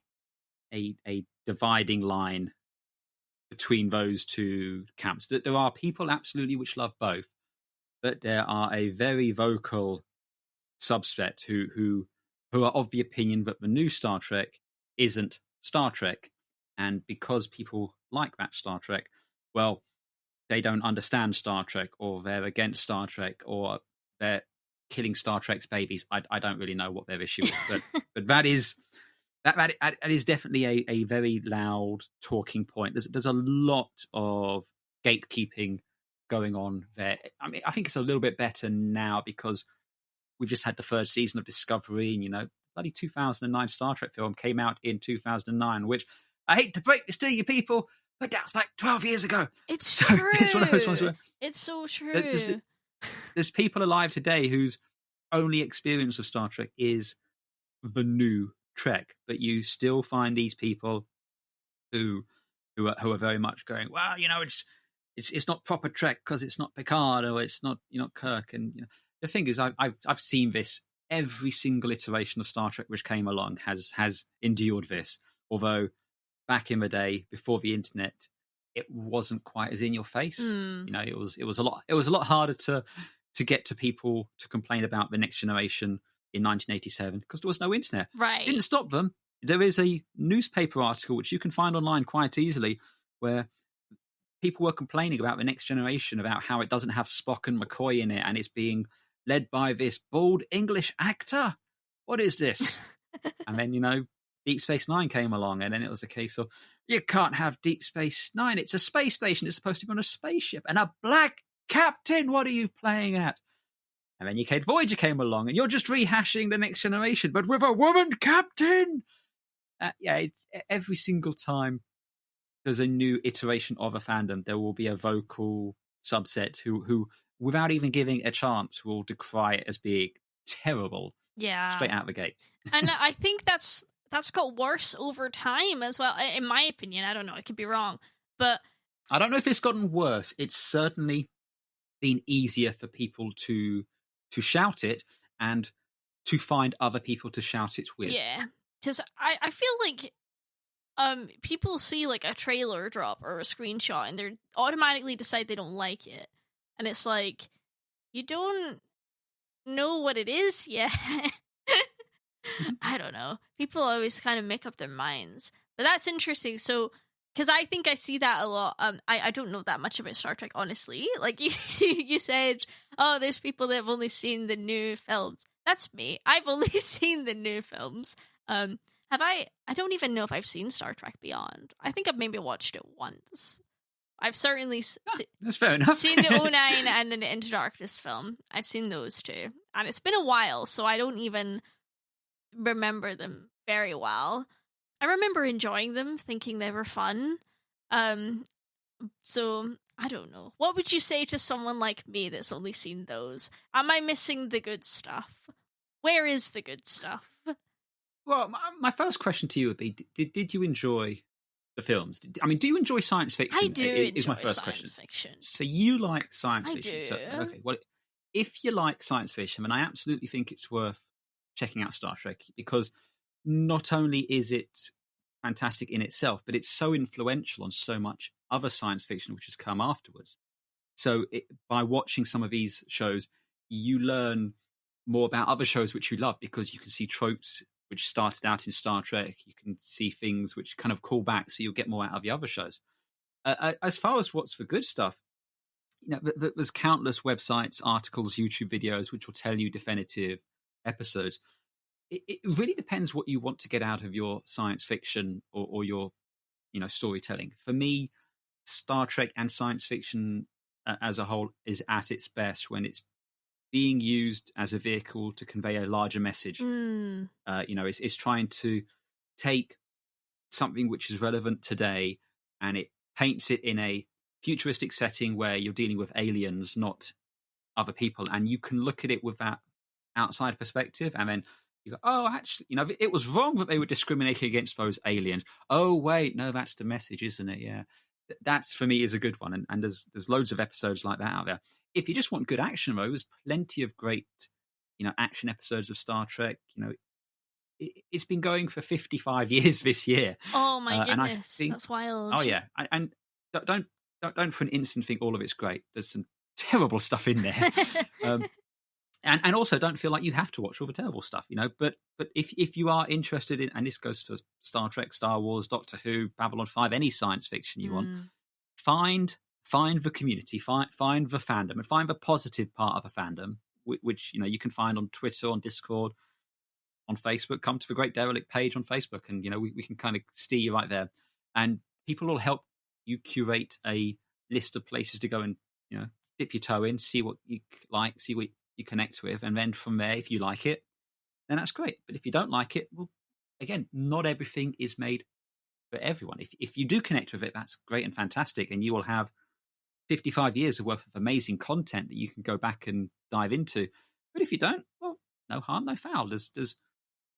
dividing line between those two camps. There are people absolutely which love both, but there are a very vocal subset who are of the opinion that the new Star Trek isn't Star Trek. And because people like that Star Trek, well, they don't understand Star Trek, or they're against Star Trek, or they're killing Star Trek's babies. I don't really know what their issue is, but that is definitely a very loud talking point. There's a lot of gatekeeping going on there. I mean, I think it's a little bit better now because we've just had the third season of Discovery, and bloody 2009 Star Trek film came out in 2009, which I hate to break this to you people, but that was like 12 years ago. It's true. It's one of those ones where it's so true. There's people alive today whose only experience of Star Trek is the new Trek, but you still find these people who are very much going, well, it's not proper Trek because it's not Picard or it's not Kirk. And the thing is, I've seen this. Every single iteration of Star Trek which came along has endured this. Although back in the day, before the internet, it wasn't quite as in your face. It was a lot harder to get to people to complain about the Next Generation in 1987 because there was no internet. Right. It didn't stop them. There is a newspaper article which you can find online quite easily where people were complaining about the Next Generation, about how it doesn't have Spock and McCoy in it, and it's being led by this bald English actor. What is this? And then, Deep Space Nine came along, and then it was a case of, you can't have Deep Space Nine. It's a space station. It's supposed to be on a spaceship. And a black captain, what are you playing at? And then Voyager came along, and you're just rehashing the Next Generation, but with a woman captain. It's every single time there's a new iteration of a fandom, there will be a vocal subset who without even giving it a chance, will decry it as being terrible. Yeah, straight out the gate. And I think that's got worse over time as well. In my opinion, I don't know. I could be wrong, but I don't know if it's gotten worse. It's certainly been easier for people to shout it and to find other people to shout it with. Yeah, because I feel like people see like a trailer drop or a screenshot and they automatically decide they don't like it, and it's like, you don't know what it is yet. I don't know. People always kind of make up their minds, but that's interesting. So, because I think I see that a lot. I don't know that much about Star Trek, honestly. Like you said, oh, there's people that have only seen the new films. That's me. I've only seen the new films. Have I? I don't even know if I've seen Star Trek Beyond. I think I've maybe watched it once. I've certainly that's fair enough. seen the 09 and the Into Darkness film. I've seen those two, and it's been a while, so I don't even remember them very well. I remember enjoying them, thinking they were fun. So I don't know. What would you say to someone like me that's only seen those? Am I missing the good stuff? Where is the good stuff? Well, my first question to you would be: Did you enjoy the films? Do you enjoy science fiction? I do is enjoy my first science question. fiction. So you like science I fiction? do. So, okay. Well, if you like science fiction, then I absolutely think it's worth checking out Star Trek, because not only is it fantastic in itself, but it's so influential on so much other science fiction which has come afterwards. So by watching some of these shows, you learn more about other shows which you love, because you can see tropes which started out in Star Trek. You can see things which kind of call back, so you'll get more out of the other shows. As far as what's for good stuff, there's countless websites, articles, YouTube videos which will tell you definitive episodes. It really depends what you want to get out of your science fiction or your storytelling. For me, Star Trek and science fiction as a whole is at its best when it's being used as a vehicle to convey a larger message. It's trying to take something which is relevant today, and it paints it in a futuristic setting where you're dealing with aliens, not other people, and you can look at it with that outside perspective, and then you go, oh, actually, it was wrong that they were discriminating against those aliens. Oh, wait, no, that's the message, isn't it? Yeah. That's, for me, is a good one, and there's loads of episodes like that out there. If you just want good action, though, there's plenty of great, action episodes of Star Trek. It's been going for 55 years this year. Oh my goodness, that's wild. Oh yeah, and don't for an instant think all of it's great. There's some terrible stuff in there, and also don't feel like you have to watch all the terrible stuff. But if you are interested in, and this goes for Star Trek, Star Wars, Doctor Who, Babylon 5, any science fiction you want, find the community, find the fandom, and find the positive part of the fandom, which you can find on Twitter, on Discord, on Facebook. Come to the Great Derelict page on Facebook, and we can kind of steer you right there, and people will help you curate a list of places to go and dip your toe in, see what you like, see what you connect with, and then from there, if you like it, then that's great. But if you don't like it, well, again, not everything is made for everyone. If you do connect with it, that's great and fantastic, and you will have 55 years of worth of amazing content that you can go back and dive into. But if you don't, well, no harm, no foul. There's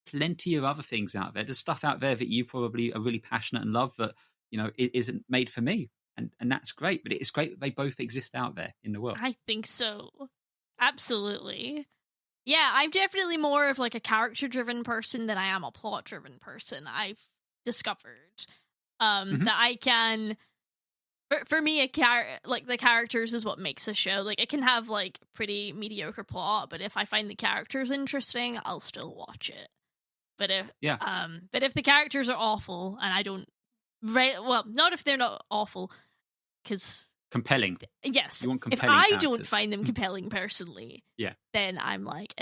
plenty of other things out there. There's stuff out there that you probably are really passionate and love that it isn't made for me, and that's great. But it's great that they both exist out there in the world. I think so, absolutely. Yeah, I'm definitely more of like a character-driven person than I am a plot-driven person. I've discovered that I can. For me, the characters is what makes a show. Like, it can have like pretty mediocre plot, but if I find the characters interesting, I'll still watch it. But if the characters are awful and I don't, not if they're not awful, because compelling. Yes, you want compelling if I characters. don't find them compelling personally, then I'm like,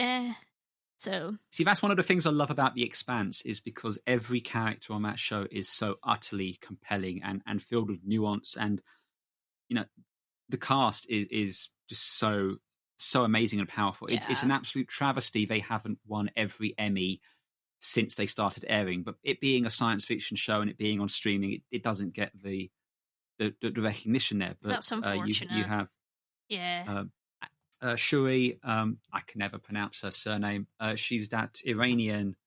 So see, that's one of the things I love about The Expanse, is because every character on that show is so utterly compelling and filled with nuance, and the cast is just so amazing and powerful. Yeah. It's an absolute travesty they haven't won every Emmy since they started airing. But it being a science fiction show and it being on streaming, it doesn't get the recognition there. But that's unfortunate. You have Shuri, I can never pronounce her surname. She's that Iranian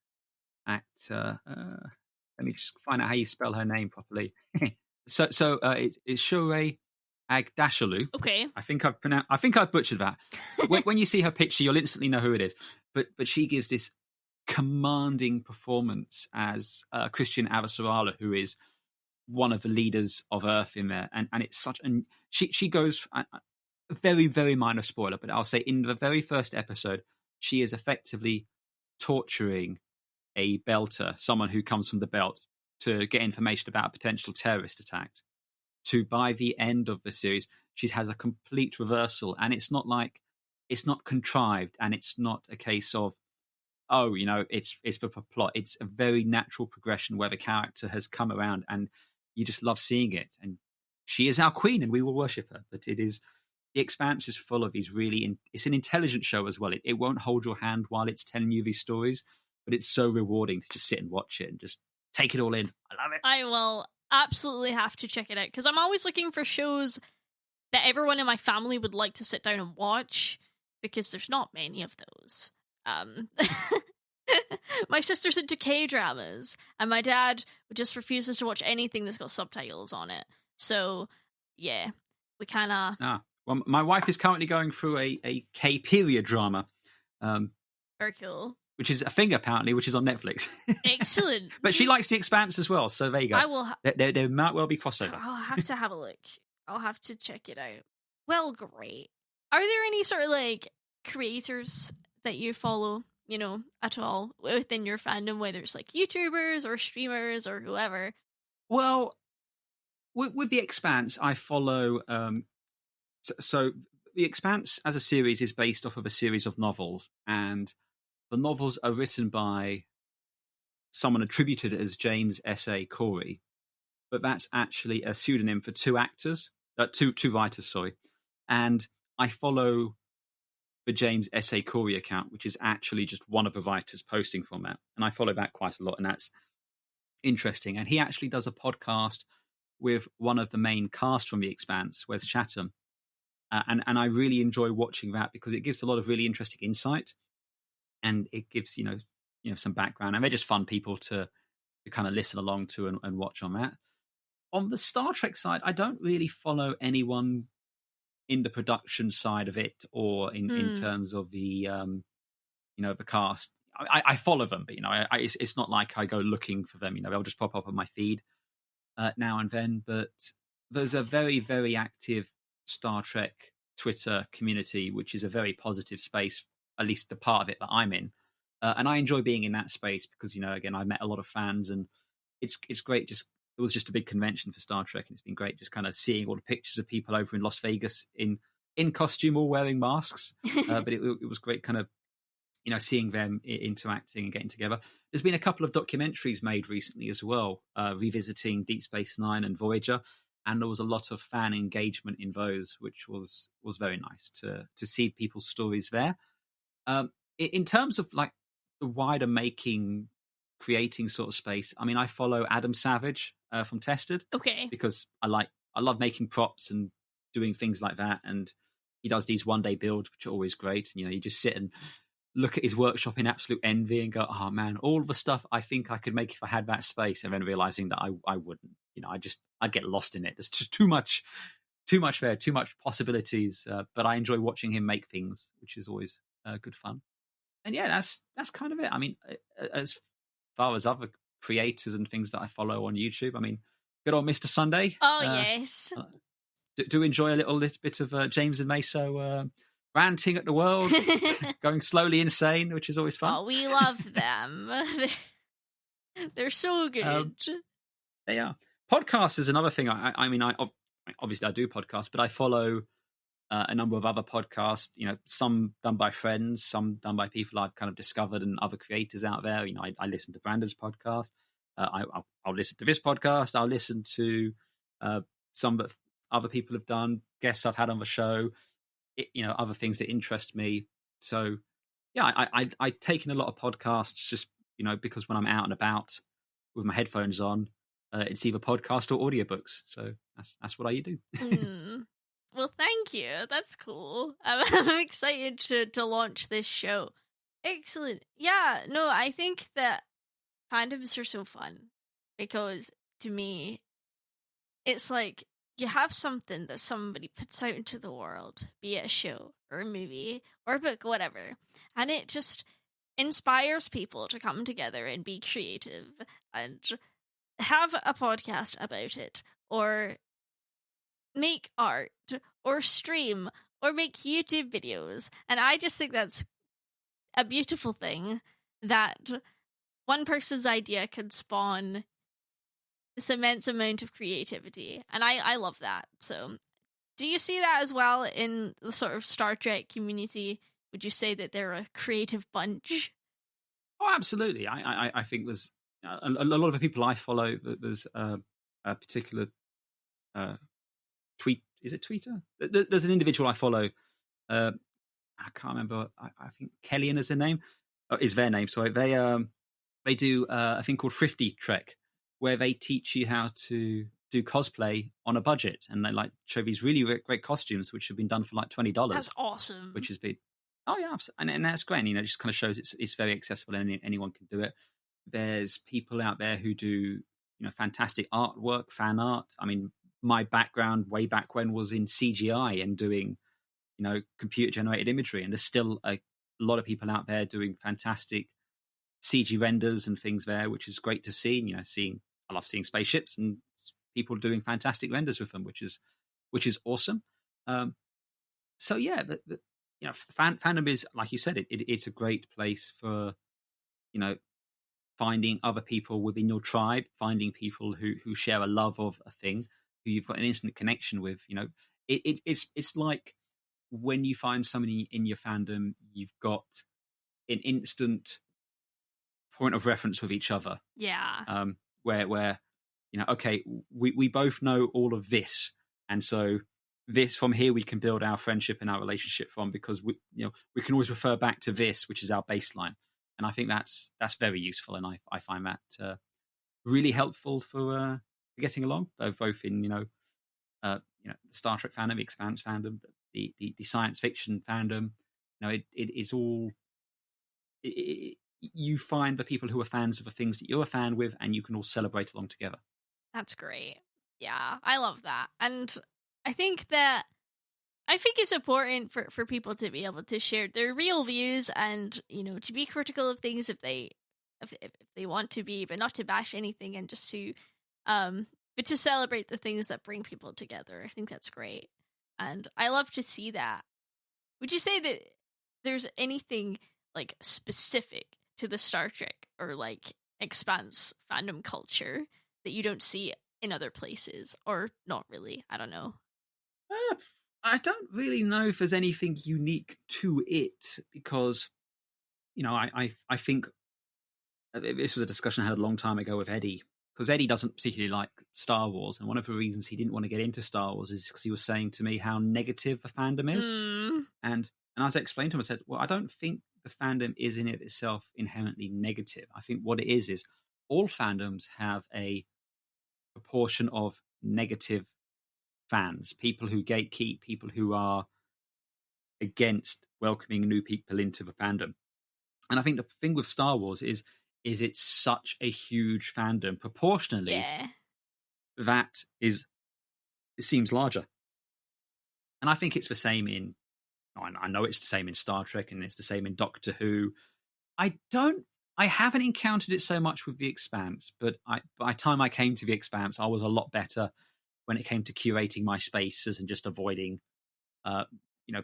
actor. Let me just find out how you spell her name properly. So it's Shuri Agdashalu. Okay. I think I've butchered that. when you see her picture, you'll instantly know who it is. But she gives this commanding performance as Christian Avasarala, who is one of the leaders of Earth in there, and it's such an she goes. A very, very minor spoiler, but I'll say in the very first episode, she is effectively torturing a belter, someone who comes from the belt, to get information about a potential terrorist attack. To, by the end of the series, she has a complete reversal, and it's not contrived, and it's not a case of, it's for plot. It's a very natural progression where the character has come around, and you just love seeing it. And she is our queen, and we will worship her. But it is. The Expanse is full of these it's an intelligent show as well. It won't hold your hand while it's telling you these stories, but it's so rewarding to just sit and watch it and just take it all in. I love it. I will absolutely have to check it out, because I'm always looking for shows that everyone in my family would like to sit down and watch, because there's not many of those. My sister's into K-dramas, and my dad just refuses to watch anything that's got subtitles on it. So, yeah, we kind of... Well, my wife is currently going through a K-period drama. Very cool. which is a thing apparently, which is on Netflix. Excellent. But she likes The Expanse as well, so there you go. I will. There might well be crossover. I'll have to have a look. I'll have to check it out. Well, great. Are there any sort of like creators that you follow, at all within your fandom, whether it's like YouTubers or streamers or whoever? Well, with The Expanse, I follow. So The Expanse as a series is based off of a series of novels, and the novels are written by someone attributed as James S.A. Corey, but that's actually a pseudonym for two writers, sorry. And I follow the James S.A. Corey account, which is actually just one of the writers posting from that. And I follow that quite a lot, and that's interesting. And he actually does a podcast with one of the main cast from The Expanse, Wes Chatham. And I really enjoy watching that because it gives a lot of really interesting insight, and it gives some background, and they're just fun people to kind of listen along to and watch on that. On the Star Trek side, I don't really follow anyone in the production side of it, or in terms of the the cast. I follow them, but it's not like I go looking for them. They'll just pop up on my feed now and then. But there's a very, very active Star Trek Twitter community, which is a very positive space, at least the part of it that I'm in, and I enjoy being in that space because again, I met a lot of fans, and it's great. It was just a big convention for Star Trek, and it's been great just kind of seeing all the pictures of people over in Las Vegas in costume, all wearing masks. But it was great kind of seeing them interacting and getting together. There's been a couple of documentaries made recently as well, revisiting Deep Space Nine and Voyager, and there was a lot of fan engagement in those, which was very nice to see people's stories there. In terms of like the wider creating sort of space, I mean, I follow Adam Savage from Tested, okay, because I love making props and doing things like that, and he does these one day builds, which are always great. And you just sit and look at his workshop in absolute envy and go, oh man, all the stuff I think I could make if I had that space, and then realizing that I wouldn't. I'd get lost in it. There's just too much there, too much possibilities. But I enjoy watching him make things, which is always good fun. And yeah, that's kind of it. I mean, as far as other creators and things that I follow on YouTube, I mean, good old Mr. Sunday. Oh, yes. Do enjoy a little bit of James and Meso ranting at the world, going slowly insane, which is always fun. Oh, we love them. They're so good. They are. Podcasts is another thing. I mean, obviously I do podcasts, but I follow a number of other podcasts, some done by friends, some done by people I've kind of discovered, and other creators out there. I listen to Brandon's podcast. I'll listen to this podcast. I'll listen to some that other people have done, guests I've had on the show, other things that interest me. So yeah, I take in a lot of podcasts just, because when I'm out and about with my headphones on, it's either podcast or audiobooks. So that's what I do. Well, thank you. That's cool. I'm excited to launch this show. Excellent. Yeah, no, I think that fandoms are so fun because to me, it's like you have something that somebody puts out into the world, be it a show or a movie or a book, whatever, and it just inspires people to come together and be creative and have a podcast about it, or make art, or stream, or make YouTube videos. And I just think that's a beautiful thing, that one person's idea can spawn this immense amount of creativity. And I love that. So do you see that as well in the sort of Star Trek community? Would you say that they're a creative bunch? Oh, absolutely. I think there's a lot of the people I follow. There's a particular tweet. Is it Twitter? There's an individual I follow. I can't remember. I think Kellyan is their name. Is their name? Sorry. They do a thing called Thrifty Trek, where they teach you how to do cosplay on a budget, and they show these really great costumes which have been done for like $20. That's awesome. Which has been, oh yeah, and that's great. It just kind of shows it's very accessible and anyone can do it. There's people out there who do fantastic artwork, fan art. I mean, my background way back when was in CGI and doing computer generated imagery, and there's still a lot of people out there doing fantastic CG renders and things there, which is great to see. You know, I love seeing spaceships and people doing fantastic renders with them, which is awesome. So yeah, fandom is, like you said, it's a great place for, you know, finding other people within your tribe, finding people who share a love of a thing, who you've got an instant connection with. You know, it's like when you find somebody in your fandom, you've got an instant point of reference with each other. Yeah. Where you know, okay, we both know all of this, and so this, from here we can build our friendship and our relationship from, because we can always refer back to this, which is our baseline. And I think that's very useful, and I find that really helpful for getting along, both in the Star Trek fandom, the Expanse fandom, the science fiction fandom. You know, it's all. You find the people who are fans of the things that you're a fan with, and you can all celebrate along together. That's great. Yeah, I love that, and I think it's important for people to be able to share their real views, and to be critical of things if they want to be, but not to bash anything, and just to but to celebrate the things that bring people together. I think that's great, and I love to see that. Would you say that there's anything like specific to the Star Trek or like Expanse fandom culture that you don't see in other places, or not really? I don't know. I don't really know if there's anything unique to it, because I think this was a discussion I had a long time ago with Eddie, because Eddie doesn't particularly like Star Wars, and one of the reasons he didn't want to get into Star Wars is because he was saying to me how negative the fandom is. And as I explained to him, I said, well, I don't think the fandom is in it itself inherently negative. I think what it is all fandoms have a proportion of negative fans, people who gatekeep, people who are against welcoming new people into the fandom. And I think the thing with Star Wars is it's such a huge fandom. Proportionally, that it seems larger. And I think it's the same I know it's the same in Star Trek, and it's the same in Doctor Who. I haven't encountered it so much with The Expanse, but by the time I came to The Expanse, I was a lot better when it came to curating my spaces and just avoiding,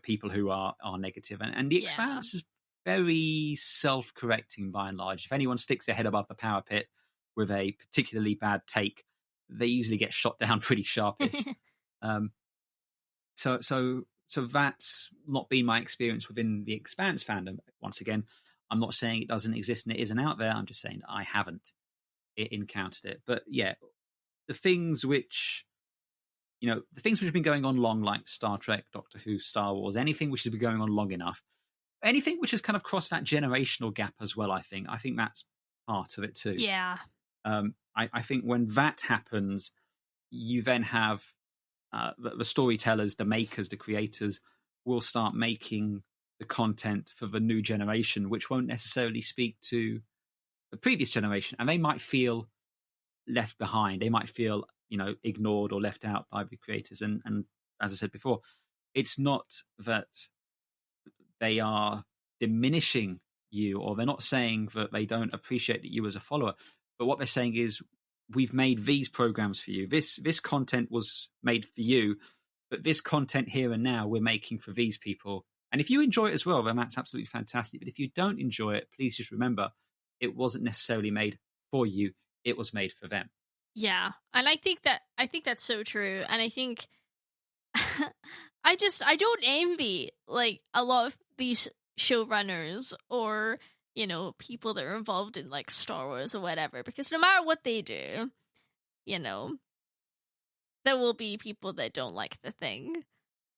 people who are negative. And The Expanse is very self-correcting by and large. If anyone sticks their head above the power pit with a particularly bad take, they usually get shot down pretty sharpish. So that's not been my experience within the Expanse fandom. Once again, I'm not saying it doesn't exist and it isn't out there. I'm just saying that I haven't encountered it. But yeah, the things which have been going on long, like Star Trek, Doctor Who, Star Wars, anything which has been going on long enough, anything which has kind of crossed that generational gap as well, I think that's part of it too. Yeah. I think when that happens, you then have the storytellers, the makers, the creators will start making the content for the new generation, which won't necessarily speak to the previous generation, and they might feel left behind. They might feel ignored or left out by the creators. And as I said before, it's not that they are diminishing you, or they're not saying that they don't appreciate you as a follower, but what they're saying is, we've made these programs for you. This content was made for you, but this content here and now we're making for these people. And if you enjoy it as well, then that's absolutely fantastic. But if you don't enjoy it, please just remember, it wasn't necessarily made for you. It was made for them. Yeah. And I think that's so true. And I think I don't envy like a lot of these showrunners or people that are involved in like Star Wars or whatever, because no matter what they do, there will be people that don't like the thing.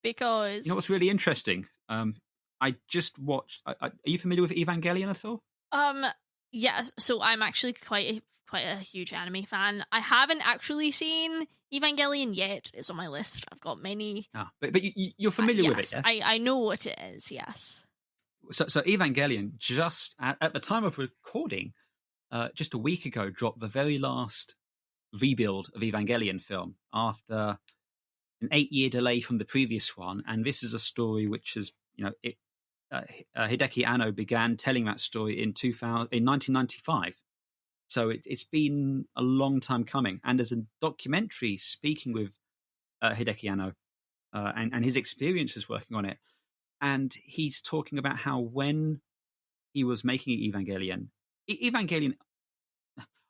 Because what's really interesting, I just watched, are you familiar with Evangelion at all? Yeah, so I'm actually quite a huge anime fan. I haven't actually seen Evangelion yet. It's on my list. I've got many. But you're familiar with it, yes? I know what it is, yes. So Evangelion, just at the time of recording, just a week ago, dropped the very last rebuild of Evangelion film after an 8-year delay from the previous one. And this is a story which is, Hideki Anno began telling that story in 1995. So it's been a long time coming. And there's a documentary speaking with Hideki Anno and his experiences working on it. And he's talking about how when he was making Evangelion,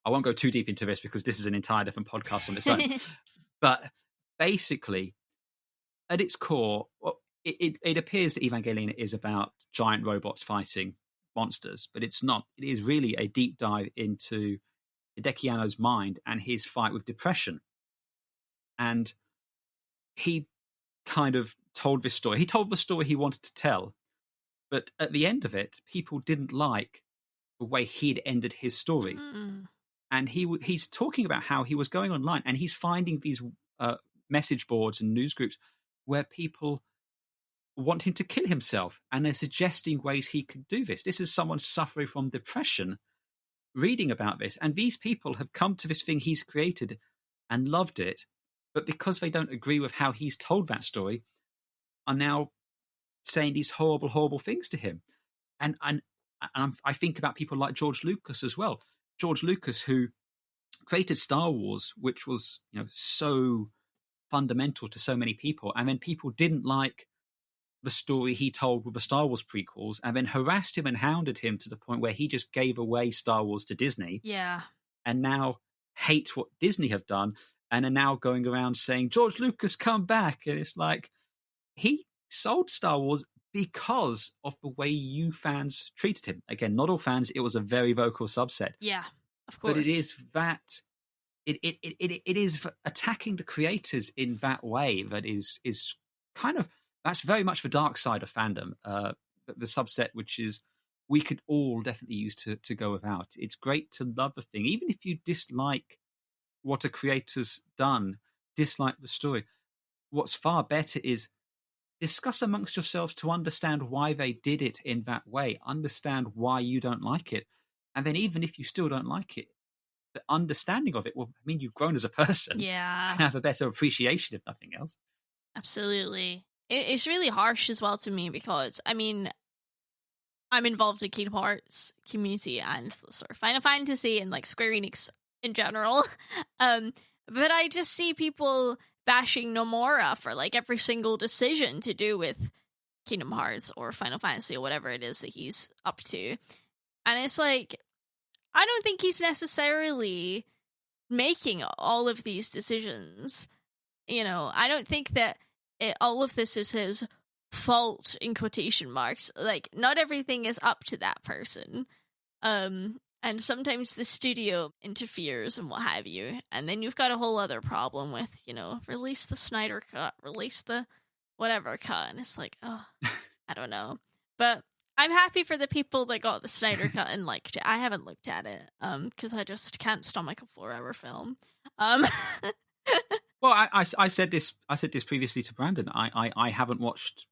I won't go too deep into this because this is an entire different podcast on its own. But basically, at its core, it appears that Evangelion is about giant robots fighting monsters, but it's not. It is really a deep dive into Hideki Anno's mind and his fight with depression. And he kind of told this story. He told the story he wanted to tell, but at the end of it, people didn't like the way he'd ended his story. And he's talking about how he was going online and he's finding these message boards and news groups where people want him to kill himself, and they're suggesting ways he could do this. This is someone suffering from depression reading about this, and these people have come to this thing he's created and loved it, but because they don't agree with how he's told that story, are now saying these horrible, horrible things to him. And I think about people like George Lucas as well. George Lucas, who created Star Wars, which was so fundamental to so many people, and then people didn't like the story he told with the Star Wars prequels, and then harassed him and hounded him to the point where he just gave away Star Wars to Disney. Yeah. And now hate what Disney have done and are now going around saying, George Lucas, come back. And it's like, he sold Star Wars because of the way you fans treated him. Again, not all fans, it was a very vocal subset. Yeah, of course. But it is that it is attacking the creators in that way that is kind of, that's very much the dark side of fandom, the subset which is we could all definitely use to go without. It's great to love a thing, even if you dislike what a creator's done, dislike the story. What's far better is discuss amongst yourselves to understand why they did it in that way, understand why you don't like it. And then even if you still don't like it, the understanding of it will mean you've grown as a person. Yeah. And have a better appreciation if nothing else. Absolutely. It's really harsh as well to me because, I mean, I'm involved in Kingdom Hearts community and sort of Final Fantasy and like Square Enix in general. But I just see people bashing Nomura for like every single decision to do with Kingdom Hearts or Final Fantasy or whatever it is that he's up to. And it's like, I don't think he's necessarily making all of these decisions. I don't think that all of this is his fault in quotation marks. Like, not everything is up to that person. And sometimes the studio interferes and what have you. And then you've got a whole other problem with, release the Snyder cut, release the whatever cut. And it's like, oh, I don't know. But I'm happy for the people that got the Snyder cut and liked it. I haven't looked at it because I just can't stomach a 4-hour film. Well, I said this previously to Brandon. I haven't watched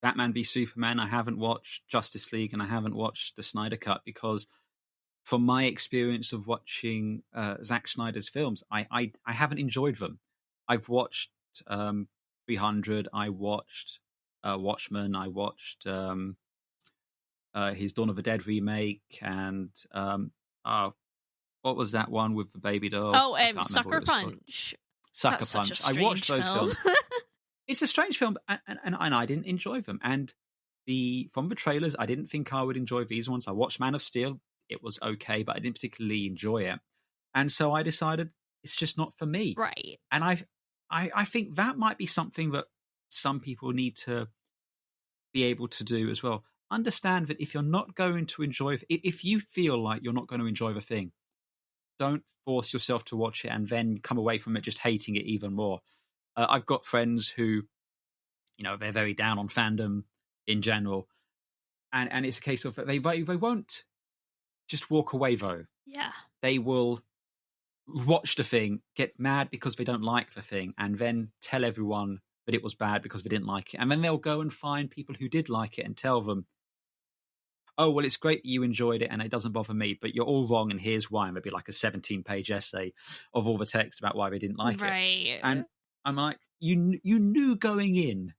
Batman v Superman. I haven't watched Justice League, and I haven't watched the Snyder Cut because, from my experience of watching Zack Snyder's films, I haven't enjoyed them. I've watched 300. I watched Watchmen. I watched his Dawn of the Dead remake, and what was that one with the baby doll? Oh, Sucker Punch. Sucker Punch. I watched those films. It's a strange film, and I didn't enjoy them. And from the trailers, I didn't think I would enjoy these ones. I watched Man of Steel. It was okay, but I didn't particularly enjoy it. And so I decided it's just not for me. Right. And I think that might be something that some people need to be able to do as well. Understand that if you're not going to enjoy, if you feel like you're not going to enjoy the thing, don't force yourself to watch it and then come away from it just hating it even more. I've got friends who, they're very down on fandom in general, and it's a case of they won't just walk away though. Yeah, they will watch the thing, get mad because they don't like the thing, and then tell everyone that it was bad because they didn't like it, and then they'll go and find people who did like it and tell them, oh, well, it's great that you enjoyed it and it doesn't bother me, but you're all wrong and here's why. And maybe like a 17-page essay of all the text about why they didn't like it. Right. And I'm like, you knew going in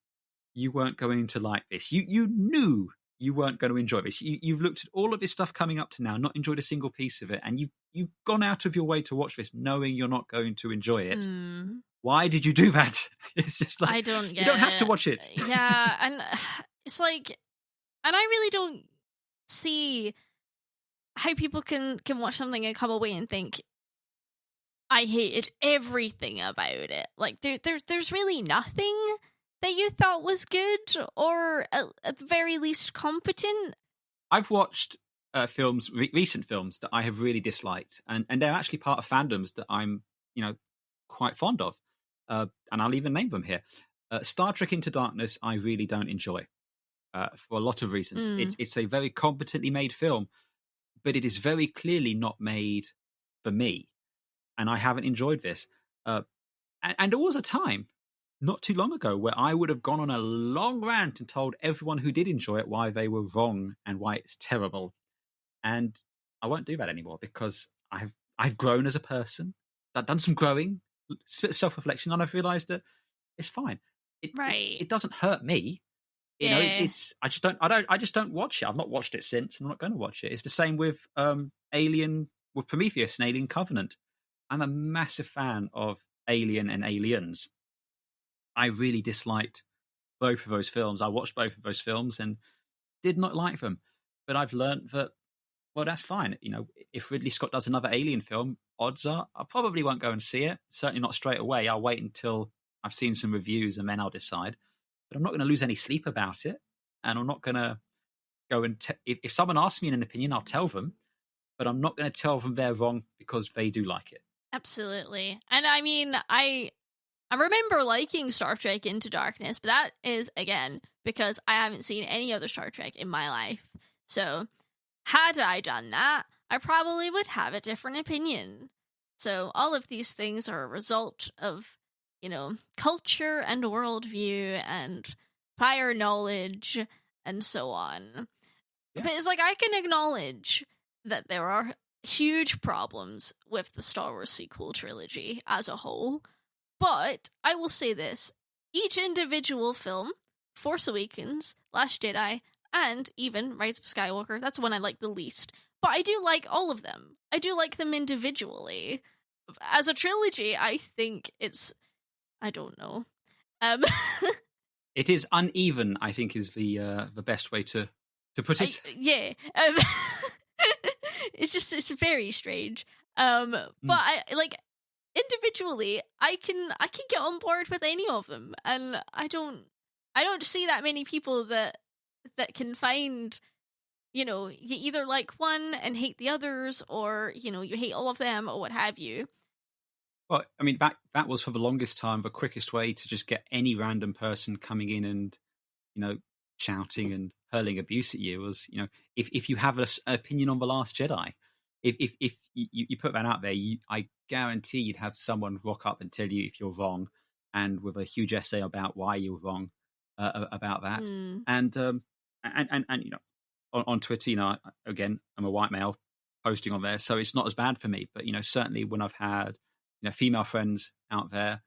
you weren't going to like this. You knew you weren't going to enjoy this. You've looked at all of this stuff coming up to now, not enjoyed a single piece of it, and you've gone out of your way to watch this knowing you're not going to enjoy it. Why did you do that? It's just like, I don't get you don't have to watch it. Yeah, and it's like, and I really don't see how people can watch something and come away and think, I hated everything about it. Like, there's really nothing that you thought was good or at the very least competent. I've watched films, recent films that I have really disliked, and they're actually part of fandoms that I'm, quite fond of. And I'll even name them here. Star Trek Into Darkness, I really don't enjoy for a lot of reasons. It's a very competently made film, but it is very clearly not made for me, and I haven't enjoyed this. And there was a time, not too long ago, where I would have gone on a long rant and told everyone who did enjoy it why they were wrong and why it's terrible. And I won't do that anymore because I've grown as a person. I've done some growing, self-reflection, and I've realised that it's fine. It doesn't hurt me. It's I just don't watch it. I've not watched it since. I'm not going to watch it. It's the same with Alien, with Prometheus and Alien Covenant. I'm a massive fan of Alien and Aliens. I really disliked both of those films. I watched both of those films and did not like them. But I've learned that, well, that's fine. If Ridley Scott does another Alien film, odds are I probably won't go and see it. Certainly not straight away. I'll wait until I've seen some reviews and then I'll decide. But I'm not going to lose any sleep about it. And I'm not going to go and... if someone asks me an opinion, I'll tell them. But I'm not going to tell them they're wrong because they do like it. Absolutely. And I mean, I remember liking Star Trek Into Darkness, but that is, again, because I haven't seen any other Star Trek in my life. So, had I done that, I probably would have a different opinion. So, all of these things are a result of, culture and worldview and prior knowledge and so on. Yeah. But it's like, I can acknowledge that there are huge problems with the Star Wars sequel trilogy as a whole. But I will say this, each individual film, Force Awakens, Last Jedi, and even Rise of Skywalker, that's one I like the least. But I do like all of them. I do like them individually. As a trilogy, I think it's... I don't know. It is uneven, I think, is the best way to put it. It's very strange. But I like... individually, I can get on board with any of them, and I don't see that many people that can find, you either like one and hate the others, or you hate all of them, or what have you. Well, I mean, that was for the longest time the quickest way to just get any random person coming in and shouting and hurling abuse at you was if you have an opinion on The Last Jedi. If you put that out there, I guarantee you'd have someone rock up and tell you if you're wrong, and with a huge essay about why you're wrong about that. And on Twitter, again, I'm a white male posting on there, so it's not as bad for me. But certainly when I've had female friends out there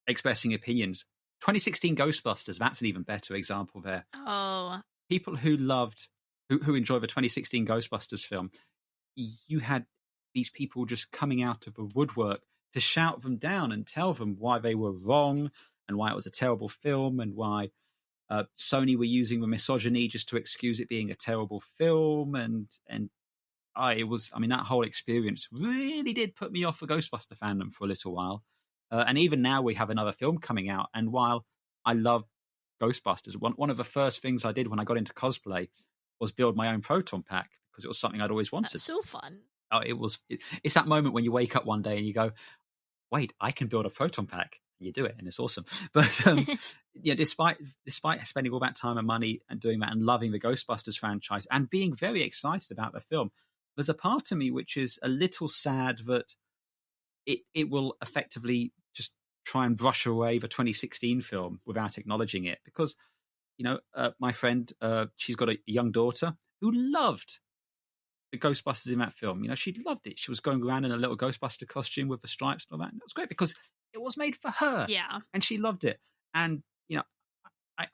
expressing opinions, 2016 Ghostbusters, that's an even better example there. Oh, people who enjoy the 2016 Ghostbusters film. You had these people just coming out of the woodwork to shout them down and tell them why they were wrong and why it was a terrible film and why Sony were using the misogyny just to excuse it being a terrible film. And that whole experience really did put me off the Ghostbuster fandom for a little while. And even now we have another film coming out. And while I love Ghostbusters, one of the first things I did when I got into cosplay was build my own proton pack. Because it was something I'd always wanted. That's so fun. Oh, it's that moment when you wake up one day and you go, wait, I can build a proton pack. And you do it, and it's awesome. But despite spending all that time and money and doing that and loving the Ghostbusters franchise and being very excited about the film, there's a part of me which is a little sad that it will effectively just try and brush away the 2016 film without acknowledging it. Because, my friend, she's got a young daughter who loved the Ghostbusters in that film. She loved it. She was going around in a little Ghostbuster costume with the stripes and all that. And it was great because it was made for her. Yeah. And she loved it. And,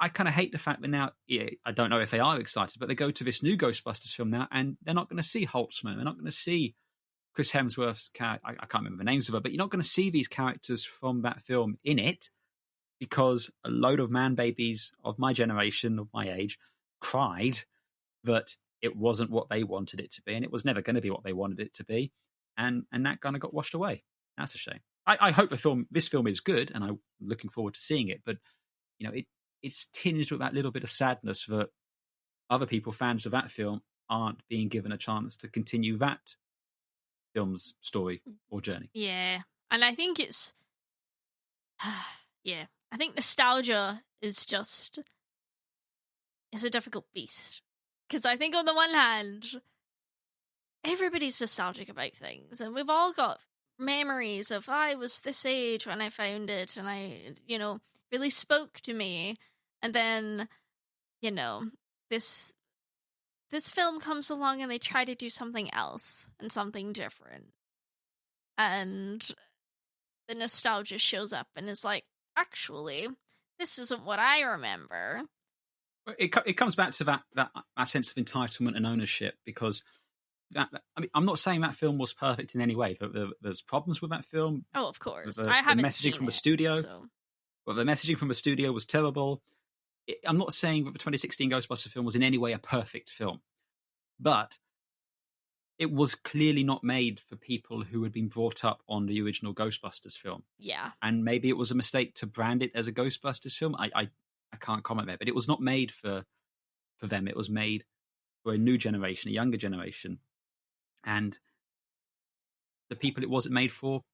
I kind of hate the fact that now, I don't know if they are excited, but they go to this new Ghostbusters film now, and they're not going to see Holtzman. They're not going to see Chris Hemsworth's character. I can't remember the names of her, but you're not going to see these characters from that film in it, because a load of man babies of my generation, of my age, cried that it wasn't what they wanted it to be, and it was never going to be what they wanted it to be, and that kind of got washed away. That's a shame. I hope this film is good, and I'm looking forward to seeing it, but it's tinged with that little bit of sadness that other people, fans of that film, aren't being given a chance to continue that film's story or journey. Yeah, and I think it's I think nostalgia is a difficult beast, because I think on the one hand, everybody's nostalgic about things, and we've all got memories of, I was this age when I found it, and I really spoke to me, and then this film comes along and they try to do something else and something different, and the nostalgia shows up and is like, actually, this isn't what I remember. It comes back to that sense of entitlement and ownership, because I'm not saying that film was perfect in any way. There's problems with that film. Oh, of course. I haven't the messaging seen from it, the studio. So. Well, the messaging from the studio was terrible. I'm not saying that the 2016 Ghostbusters film was in any way a perfect film, but it was clearly not made for people who had been brought up on the original Ghostbusters film. Yeah. And maybe it was a mistake to brand it as a Ghostbusters film. I can't comment there, but it was not made for them. It was made for a new generation, a younger generation. And the people it wasn't made for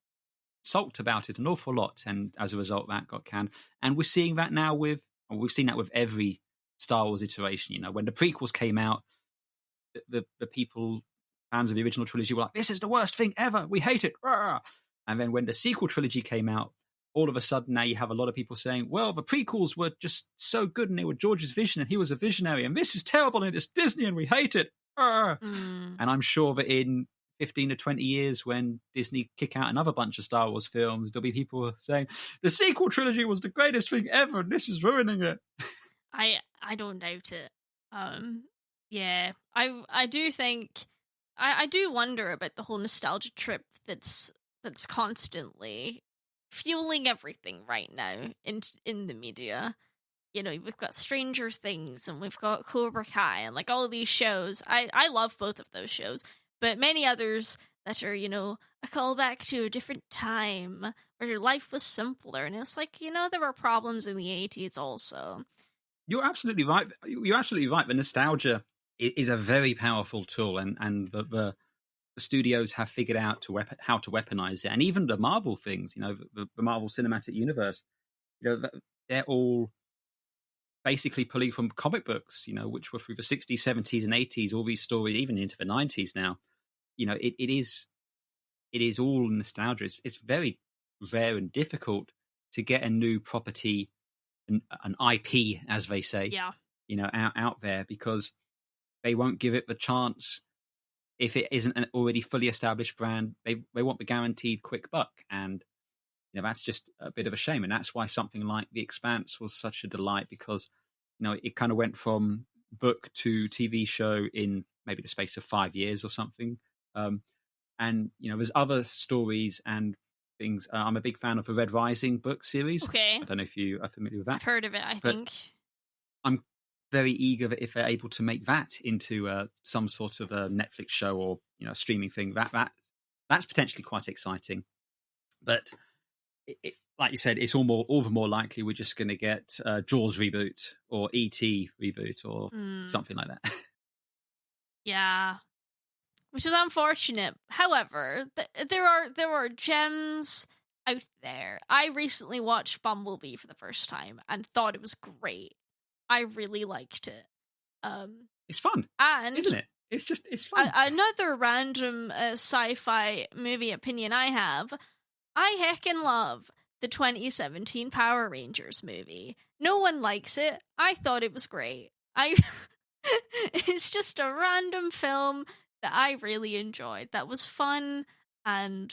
sulked about it an awful lot, and as a result, that got canned. And we're seeing that now we've seen that with every Star Wars iteration. When the prequels came out, the people, fans of the original trilogy, were like, "This is the worst thing ever. We hate it." And then when the sequel trilogy came out, all of a sudden now you have a lot of people saying, well, the prequels were just so good and they were George's vision and he was a visionary, and this is terrible and it's Disney and we hate it. And I'm sure that in 15 to 20 years, when Disney kick out another bunch of Star Wars films, there'll be people saying the sequel trilogy was the greatest thing ever and this is ruining it. I don't doubt it. Yeah, I do think, I do wonder about the whole nostalgia trip that's constantly fueling everything right now in the media. We've got Stranger Things and we've got Cobra Kai and like all of these shows. I love both of those shows, but many others that are, a callback to a different time where life was simpler. And it's like, there were problems in the 80s also. You're absolutely right. The nostalgia is a very powerful tool, and the studios have figured out how to weaponize it. And even the Marvel things, the Marvel Cinematic Universe, they're all basically pulling from comic books, which were through the 60s, 70s, and 80s, all these stories, even into the 90s now. It is all nostalgia. It's very rare and difficult to get a new property, an IP, as they say, out there, because they won't give it the chance if it isn't an already fully established brand. They want the guaranteed quick buck, and that's just a bit of a shame. And that's why something like The Expanse was such a delight, because it kind of went from book to TV show in maybe the space of 5 years or something. And there's other stories and things. I'm a big fan of the Red Rising book series. Okay, I don't know if you are familiar with that. I've heard of it. I think I'm very eager that if they're able to make that into some sort of a Netflix show or streaming thing, that's potentially quite exciting. But like you said, it's all the more likely we're just going to get Jaws reboot or E.T. reboot or something like that. Yeah, which is unfortunate. However, there are gems out there. I recently watched Bumblebee for the first time and thought it was great. I really liked it. It's fun, and isn't it? It's fun. Another random sci-fi movie opinion I have. I heckin' love the 2017 Power Rangers movie. No one likes it. I thought it was great. It's just a random film that I really enjoyed. That was fun, and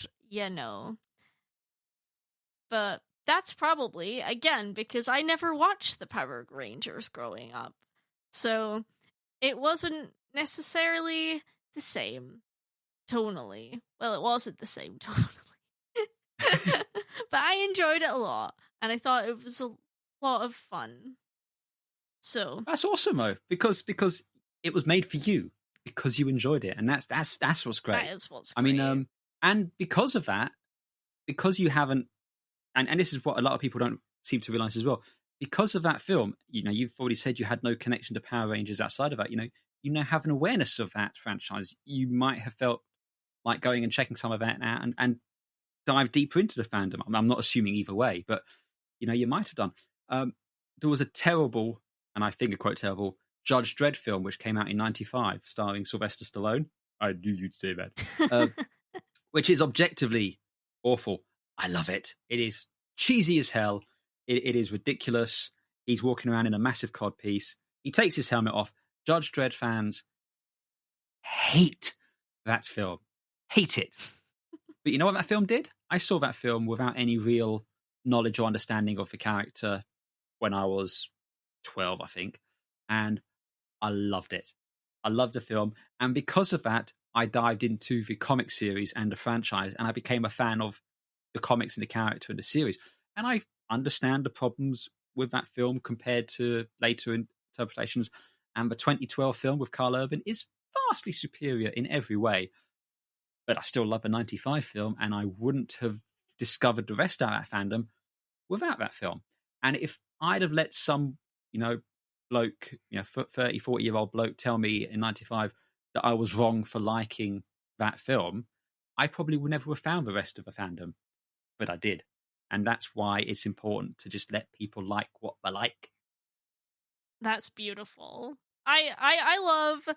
but that's probably, again, because I never watched the Power Rangers growing up. So it wasn't necessarily the same tonally. Well, it wasn't the same tonally. But I enjoyed it a lot, and I thought it was a lot of fun. So that's awesome, though, because it was made for you, because you enjoyed it, and that's what's great. That is what's great. I mean, and because of that, because you haven't, and this is what a lot of people don't seem to realize as well. Because of that film, you've already said you had no connection to Power Rangers outside of that. You now have an awareness of that franchise. You might have felt like going and checking some of that out and dive deeper into the fandom. I'm not assuming either way, but you might have done. There was a terrible, and I finger quote terrible, Judge Dredd film which came out in '95, starring Sylvester Stallone. I knew you'd say that. Which is objectively awful. I love it. It is cheesy as hell. It is ridiculous. He's walking around in a massive codpiece. He takes his helmet off. Judge Dredd fans hate that film. Hate it. But you know what that film did? I saw that film without any real knowledge or understanding of the character when I was 12, I think. And I loved it. I loved the film. And because of that, I dived into the comic series and the franchise, and I became a fan of the comics and the character and the series. And I understand the problems with that film compared to later interpretations. And the 2012 film with Carl Urban is vastly superior in every way. But I still love the 95 film, and I wouldn't have discovered the rest of that fandom without that film. And if I'd have let some, bloke, 30, 40-year-old bloke tell me in 95 that I was wrong for liking that film, I probably would never have found the rest of the fandom. But I did. And that's why it's important to just let people like what they like. That's beautiful. I love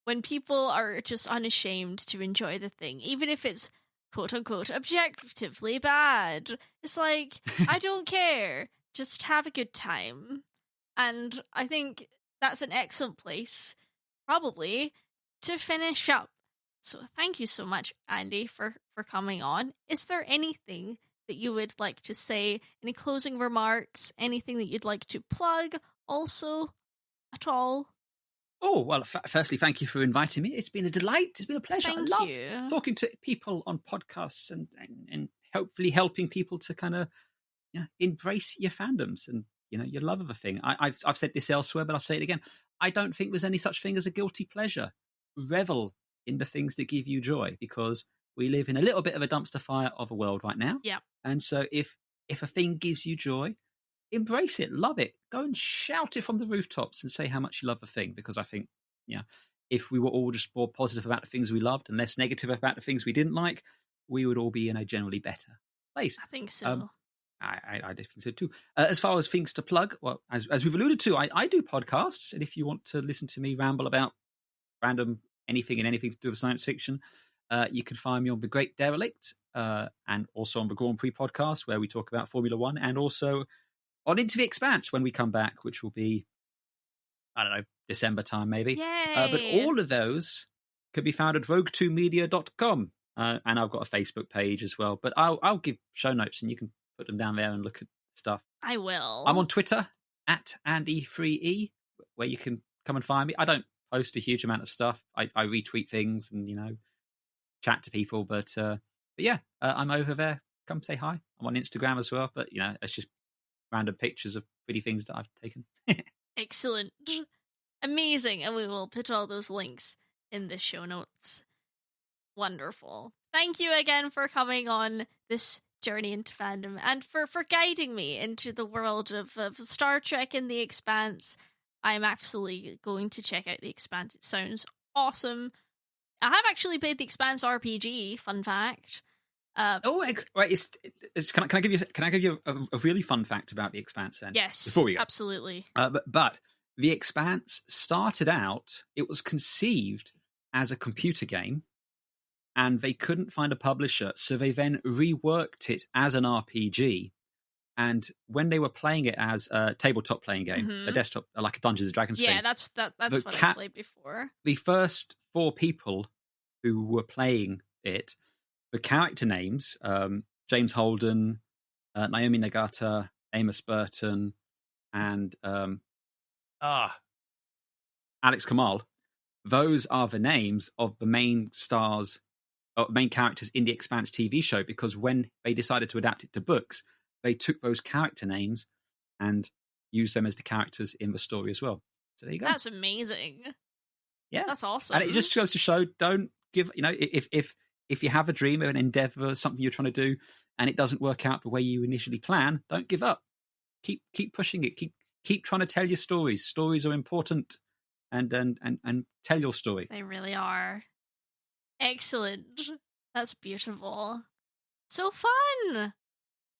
when people are just unashamed to enjoy the thing, even if it's quote-unquote objectively bad. It's like, I don't care. Just have a good time. And I think that's an excellent place, probably, to finish up. So thank you so much, Andy, for coming on. Is there anything that you would like to say? Any closing remarks? Anything that you'd like to plug also at all? Oh, well, firstly, thank you for inviting me. It's been a delight. It's been a pleasure. Thank I love you. Talking to people on podcasts and hopefully helping people to kind of embrace your fandoms and your love of a thing. I've said this elsewhere, but I'll say it again. I don't think there's any such thing as a guilty pleasure. Revel in the things that give you joy, because we live in a little bit of a dumpster fire of a world right now. Yeah. And so if a thing gives you joy, embrace it, love it, go and shout it from the rooftops and say how much you love the thing. Because I think, if we were all just more positive about the things we loved and less negative about the things we didn't like, we would all be in a generally better place. I think so. I definitely so too. As far as things to plug, well, as we've alluded to, I do podcasts, and if you want to listen to me ramble about random anything and anything to do with science fiction, you can find me on the Great Derelict, and also on the Grand Prix Podcast, where we talk about Formula One, and also on Into the Expanse when we come back, which will be, I don't know, December time maybe. Yay! But all of those can be found at rogue2media.com, and I've got a Facebook page as well. But I'll give show notes, and you can put them down there and look at stuff. I will. I'm on Twitter at Andy3E, where you can come and find me. I don't post a huge amount of stuff. I retweet things and chat to people, but yeah, I'm over there. Come say hi. I'm on Instagram as well, but it's just random pictures of pretty things that I've taken. Excellent. Amazing. And we will put all those links in the show notes. Wonderful. Thank you again for coming on this journey into fandom and for guiding me into the world of Star Trek and The Expanse. I'm absolutely going to check out The Expanse. It sounds awesome. I have actually played The Expanse RPG, fun fact. Right. Can I give you a really fun fact about The Expanse then? Yes, before we go. Absolutely. But The Expanse started out, it was conceived as a computer game, and they couldn't find a publisher, so they then reworked it as an RPG. And when they were playing it as a tabletop playing game, a desktop, like a Dungeons and Dragons thing. That's what I played before. The first 4 people who were playing it, the character names, James Holden, Naomi Nagata, Amos Burton, and Alex Kamal. Those are the names of the main stars, or main characters in the Expanse TV show, because when they decided to adapt it to books, they took those character names and used them as the characters in the story as well. So there you go. That's amazing. Yeah. That's awesome. And it just goes to show, don't give, if you have a dream, an endeavor, something you're trying to do, and it doesn't work out the way you initially plan, don't give up. Keep pushing it. Keep trying to tell your stories. Stories are important, and tell your story. They really are. Excellent. That's beautiful. So fun.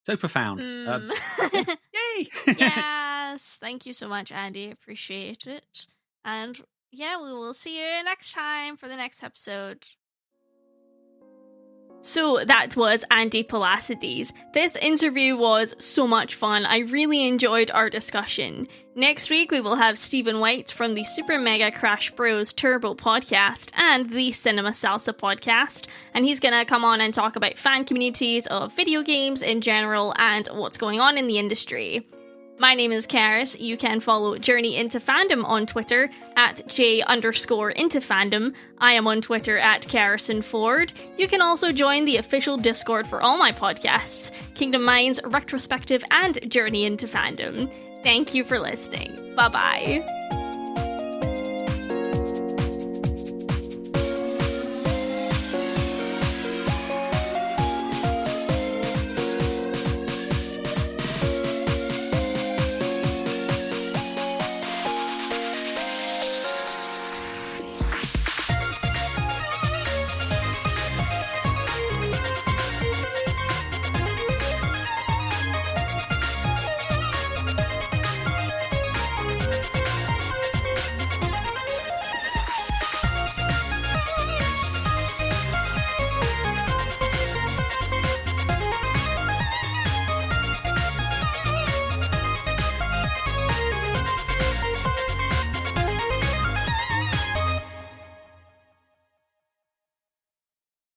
So profound. Yay! Yes. Thank you so much, Andy. Appreciate it. And yeah, we will see you next time for the next episode. So that was Andy Poulastides. This interview was so much fun. I really enjoyed our discussion. Next week we will have Stephen White from the Super Mega Crash Bros Turbo podcast and the Cinema Salsa podcast, and he's gonna come on and talk about fan communities of video games in general and what's going on in the industry. My name is Karis. You can follow Journey Into Fandom on Twitter at J_into_fandom. I am on Twitter at Karison_Ford. You can also join the official Discord for all my podcasts, Kingdom Minds, Retrospective, and Journey Into Fandom. Thank you for listening. Bye-bye.